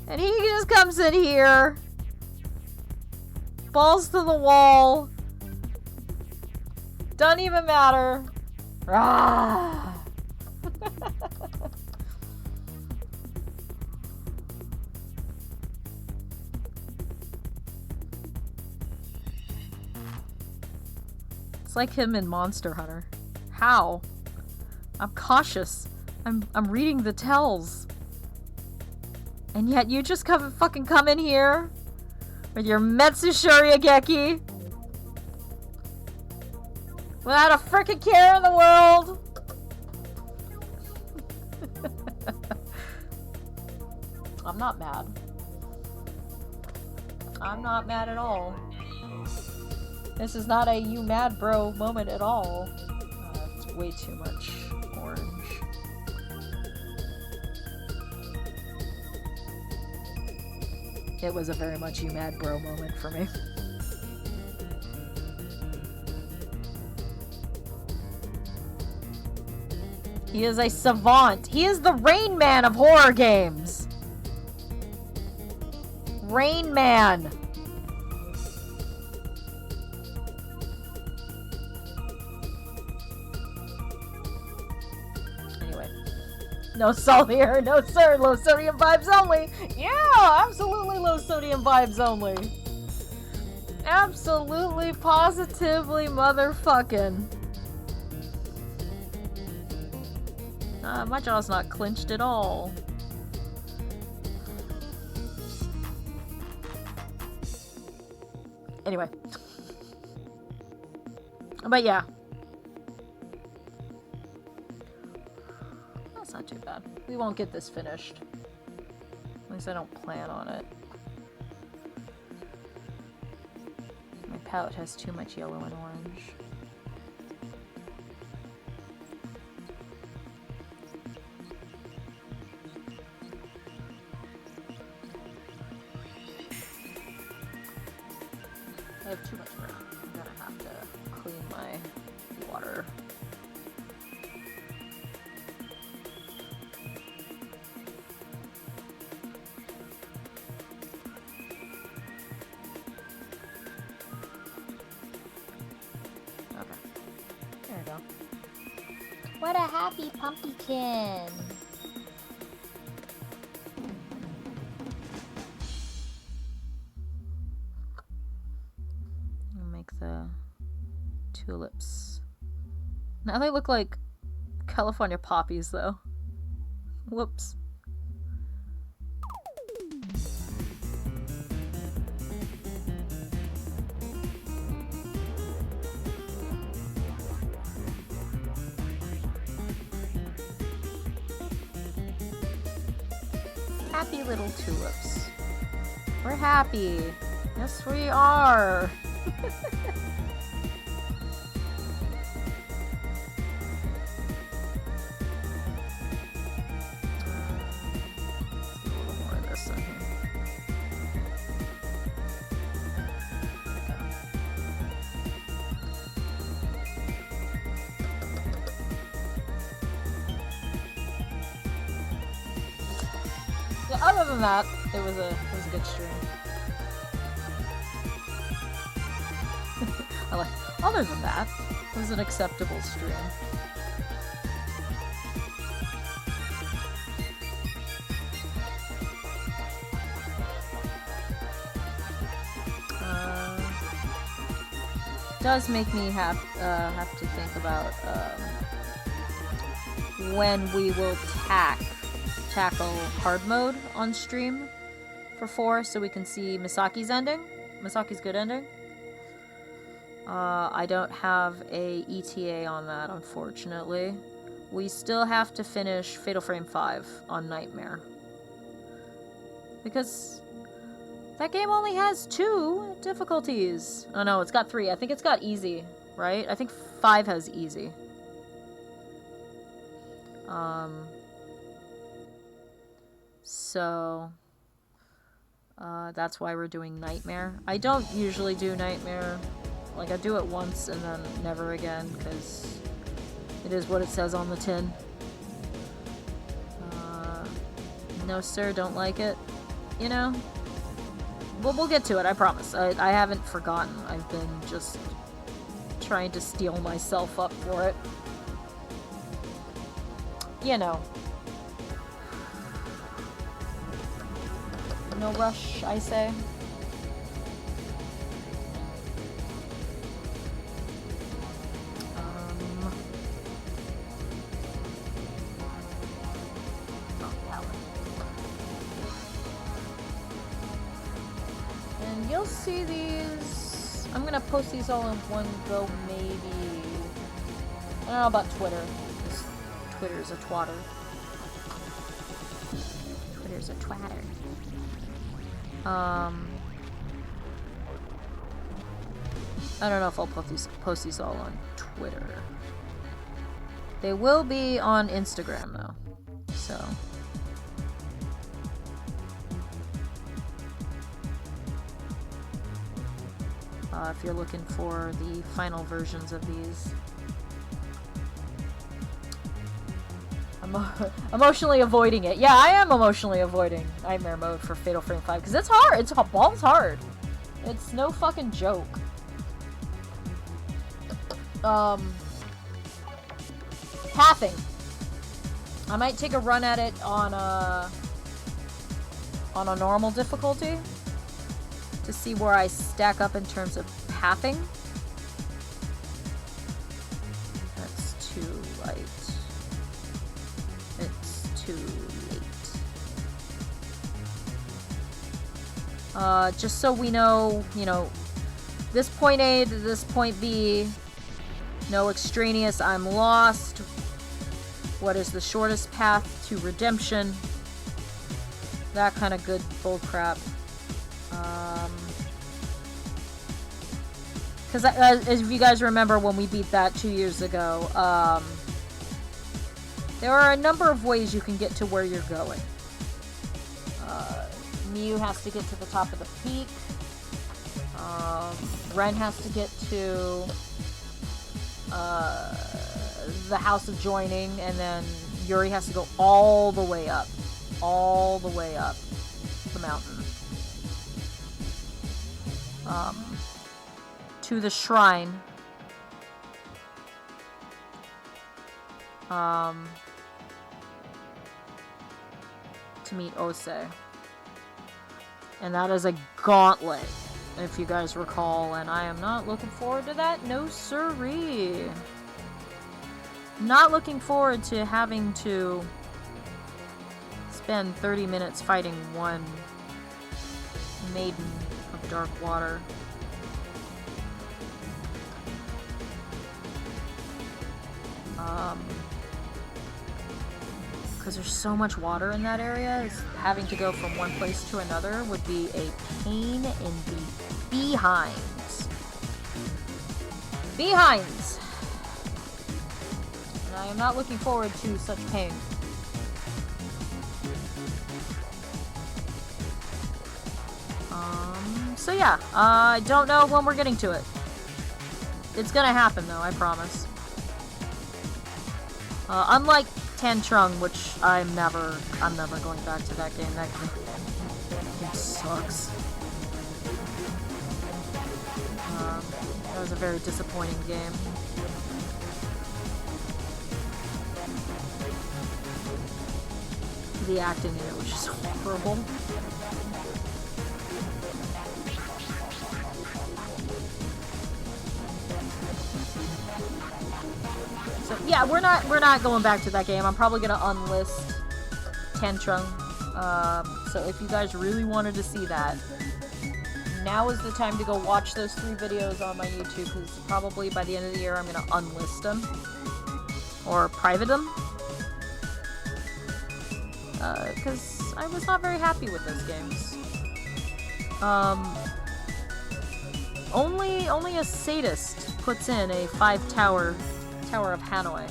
And he just comes in here, balls to the wall, doesn't even matter. Rah! It's like him in Monster Hunter. How? I'm cautious. I'm reading the tells. And yet you just fucking come in here with your Metsu Shuriageki without a frickin' care in the world. I'm not mad. I'm not mad at all. This is not a you mad bro moment at all. It's way too much orange. It was a very much you mad bro moment for me. He is a savant. He is the Rain Man of horror games. Rain Man. No salt here. No, sir. Low sodium vibes only. Yeah, absolutely low sodium vibes only. Absolutely, positively motherfucking. My jaw's not clenched at all. Anyway. But yeah. That's not too bad. We won't get this finished. At least I don't plan on it. My palette has too much yellow and orange. I have too much brown. I'm gonna have to clean my water. Okay. There we go. What a happy pumpkin! The tulips. Now they look like California poppies, though. Whoops. Happy little tulips. We're happy. Yes, we are. Other than that, it was a good stream. I like. Other than that, it was an acceptable stream. Does make me have to think about when we will tackle hard mode on stream for 4 so we can see Misaki's ending. Misaki's good ending. I don't have a ETA on that, unfortunately. We still have to finish Fatal Frame 5 on Nightmare. Because that game only has 2 difficulties. Oh no, it's got 3. I think it's got easy, right? I think 5 has easy. So that's why we're doing Nightmare. I don't usually do Nightmare. Like, I do it once and then never again, because it is what it says on the tin. No sir, don't like it. You know? We'll get to it, I promise. I haven't forgotten. I've been just trying to steel myself up for it. You know. No rush, I say. And you'll see these. I'm gonna post these all in one go, maybe. I don't know about Twitter. Because Twitter's a twatter. Twitter's a twatter. I don't know if I'll post these all on Twitter. They will be on Instagram, though. So. If you're looking for the final versions of these. I'm emotionally avoiding it. Yeah, I am emotionally avoiding Nightmare mode for Fatal Frame 5 because it's hard. It's balls hard. It's no fucking joke. Pathing. I might take a run at it on a normal difficulty to see where I stack up in terms of pathing. That's too light. It's too late. Just so we know, you know, this point A to this point B, no extraneous, I'm lost. What is the shortest path to redemption? That kind of good bullcrap. Because as you guys remember when we beat that 2 years ago, there are a number of ways you can get to where you're going. Mew has to get to the top of the peak. Ren has to get to the House of Joining, and then Yuri has to go all the way up the mountain to the shrine, to meet Ose, and that is a gauntlet, if you guys recall, and I am not looking forward to that. No siree. Not looking forward to having to spend 30 minutes fighting one maiden of dark water. Because there's so much water in that area, having to go from one place to another would be a pain in the behinds. Behinds! And I am not looking forward to such pain. So yeah, I don't know when we're getting to it. It's gonna happen though, I promise. Unlike Tantrung, which I'm never going back to that game. That game sucks. That was a very disappointing game. The acting in it was just horrible. So yeah, we're not going back to that game. I'm probably gonna unlist Tantrung. So if you guys really wanted to see that, now is the time to go watch those 3 videos on my YouTube, because probably by the end of the year I'm gonna unlist them or private them. Because I was not very happy with those games. Only a sadist puts in a 5-tower Tower of Hanoi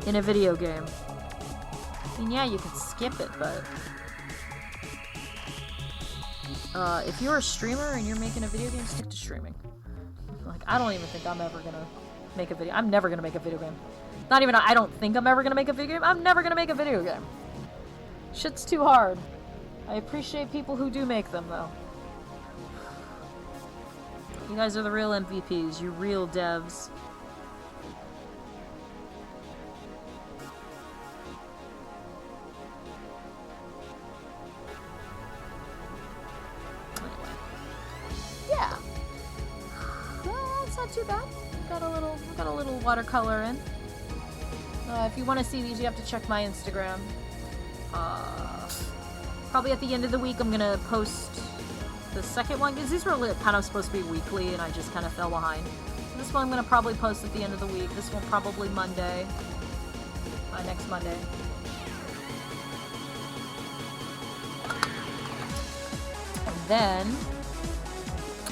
in a video game. I mean, yeah, you can skip it, but if you're a streamer and you're making a video game, stick to streaming. Like, I don't even think I'm ever gonna make a video. I'm never gonna make a video game. Not even, I don't think I'm ever gonna make a video game. I'm never gonna make a video game. Shit's too hard. I appreciate people who do make them, though. You guys are the real MVPs. You real devs. Yeah. Well, that's not too bad. Got a little watercolor in. If you want to see these, you have to check my Instagram. Probably at the end of the week, I'm gonna post the second one, because these were kind of supposed to be weekly, and I just kind of fell behind. This one I'm gonna probably post at the end of the week. This one probably Monday. Next Monday. And then,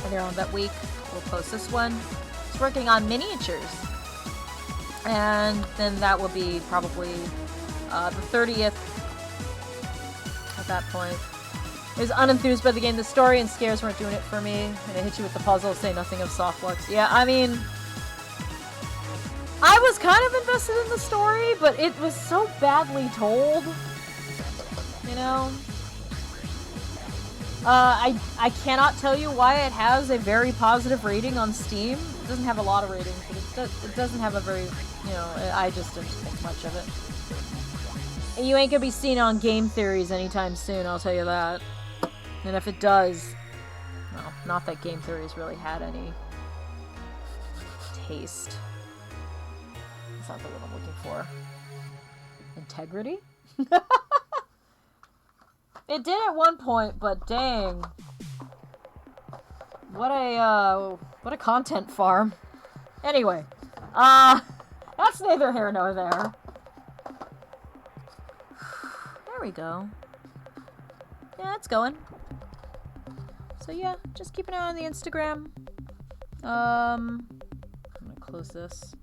later on that week, we'll post this one. It's working on miniatures. And then that will be probably the 30th at that point. I was unenthused by the game. The story and scares weren't doing it for me. And I hit you with the puzzle, say nothing of Softflux. Yeah, I mean, I was kind of invested in the story, but it was so badly told. You know? I cannot tell you why it has a very positive rating on Steam. It doesn't have a lot of ratings, but it doesn't have a very, you know, I just didn't think much of it. You ain't gonna be seen on Game Theories anytime soon, I'll tell you that. And if it does, well, not that Game Theories really had any taste. That's not the word I'm looking for. Integrity? It did at one point, but dang. What a content farm. Anyway, that's neither here nor there. There we go. Yeah, it's going. So yeah, just keep an eye on the Instagram. I'm gonna close this.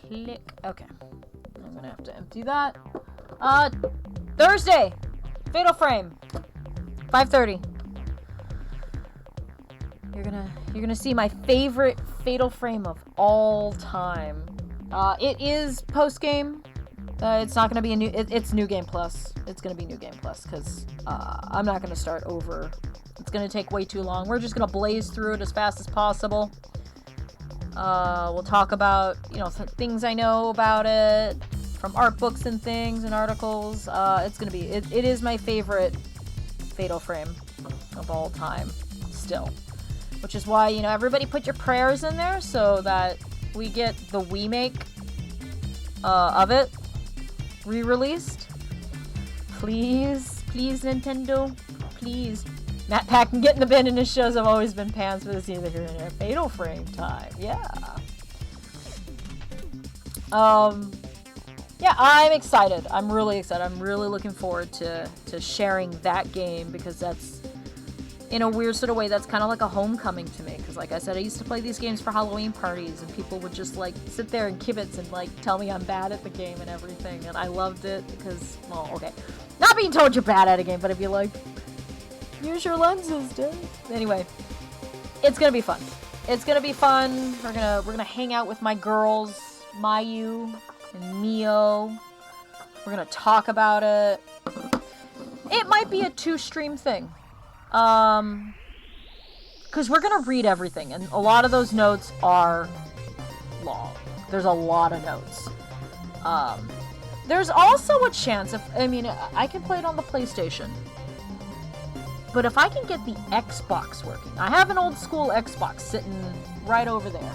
Click. Okay. I'm gonna have to empty that. Thursday! Fatal Frame. 5:30. You're gonna see my favorite Fatal Frame of all time. It is post-game. It's not gonna be it's New Game Plus. It's gonna be New Game Plus, because I'm not gonna start over. It's gonna take way too long. We're just gonna blaze through it as fast as possible. We'll talk about, things I know about it, from art books and things and articles. It's gonna be, it is my favorite Fatal Frame of all time, still. Which is why, everybody put your prayers in there so that we get the remake of it re-released. Please, Nintendo, please. Matt Pack can get in the bin, and his shows have always been pants, but it's neither here nor there. Fatal Frame time, yeah. Yeah, I'm excited. I'm really excited. I'm really looking forward to sharing that game, because that's, in a weird sort of way, that's kind of like a homecoming to me. Because, like I said, I used to play these games for Halloween parties, and people would just, sit there and kibitz and, tell me I'm bad at the game and everything. And I loved it because, well, okay. Not being told you're bad at a game, but I'd be like, use your lenses, dude. Anyway, it's gonna be fun. It's gonna be fun. We're gonna hang out with my girls, Mayu and Mio. We're gonna talk about it. It might be a 2-stream thing. Because we're gonna read everything, and a lot of those notes are long. There's a lot of notes. There's also a chance, I can play it on the PlayStation. But if I can get the Xbox working, I have an old school Xbox sitting right over there.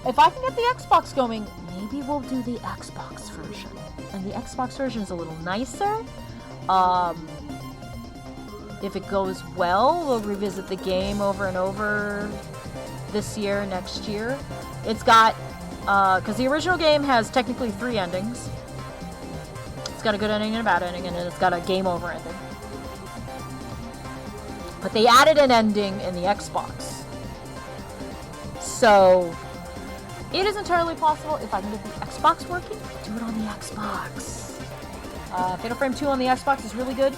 If I can get the Xbox going, maybe we'll do the Xbox version. And the Xbox version is a little nicer. If it goes well, we'll revisit the game over and over this year, next year. It's got, because the original game has technically 3 endings. It's got a good ending and a bad ending, and then it's got a game over ending. But they added an ending in the Xbox. So, it is entirely possible, if I can get the Xbox working, do it on the Xbox. Fatal Frame 2 on the Xbox is really good.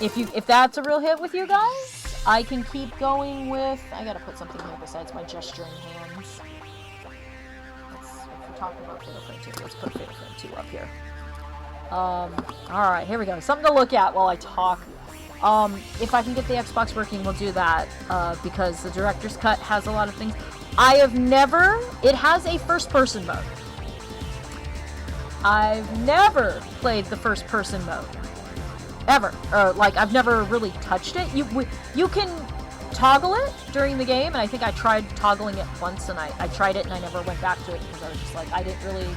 If that's a real hit with you guys, I can keep going with... I gotta put something here besides my gesturing hands. If we're talking about Fatal Frame 2, let's put Fatal Frame 2 up here. Alright, here we go. Something to look at while I talk. If I can get the Xbox working, we'll do that, because the Director's Cut has a lot of things. It has a first-person mode. I've never played the first-person mode. Ever. I've never really touched it. You can toggle it during the game, and I think I tried toggling it once, and I tried it, and I never went back to it, because I was just I didn't really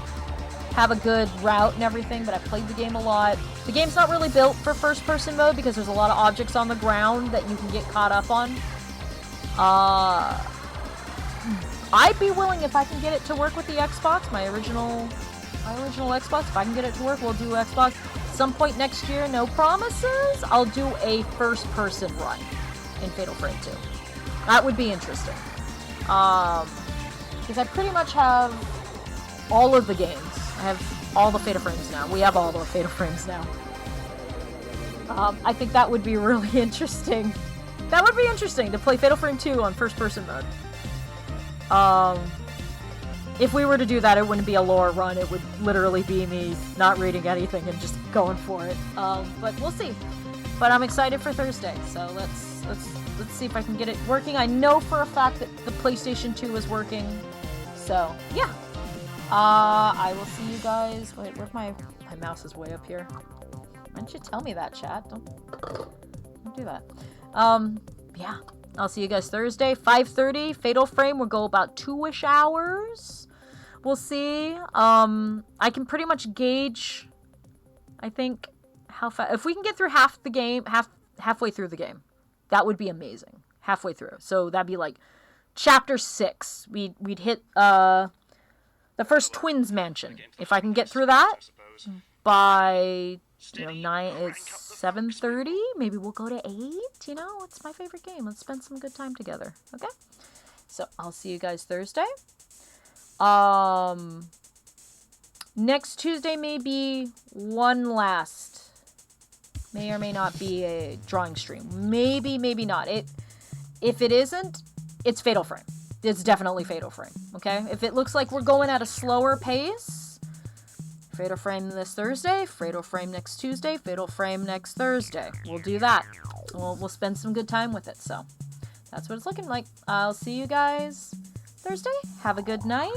have a good route and everything, but I played the game a lot. The game's not really built for first-person mode, because there's a lot of objects on the ground that you can get caught up on. I'd be willing, if I can get it to work with the Xbox, my original Xbox, if I can get it to work, we'll do Xbox. Some point next year, no promises, I'll do a first-person run in Fatal Frame 2. That would be interesting. Because I pretty much have all of the games. I have all the Fatal Frames now. We have all the Fatal Frames now. I think that would be really interesting. That would be interesting, to play Fatal Frame 2 on first-person mode. If we were to do that, it wouldn't be a lore run. It would literally be me not reading anything and just going for it. But we'll see. But I'm excited for Thursday, so let's see if I can get it working. I know for a fact that the PlayStation 2 is working. So, yeah. I will see you guys. Wait, where's my mouse is way up here. Why don't you tell me that, chat? Don't do that. Yeah. I'll see you guys Thursday, 5:30. Fatal Frame will go about 2-ish hours. We'll see. I can pretty much gauge, I think, how fast. If we can get through half the game, halfway through the game, that would be amazing. Halfway through. So that'd be like chapter 6. We'd hit the first twins mansion. If I can get through that by 7:30, maybe we'll go to 8. It's my favorite game. Let's spend some good time together. Okay? So I'll see you guys Thursday. Next Tuesday may be one last. May or may not be a drawing stream. Maybe not. If it isn't, it's Fatal Frame. It's definitely Fatal Frame. Okay? If it looks like we're going at a slower pace, Fatal Frame this Thursday, Fatal Frame next Tuesday, Fatal Frame next Thursday. We'll do that. We'll spend some good time with it. So that's what it's looking like. I'll see you guys Thursday. Have a good night.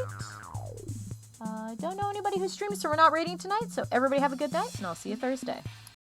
Don't know anybody who streams, so we're not rating tonight. So everybody have a good night, and I'll see you Thursday.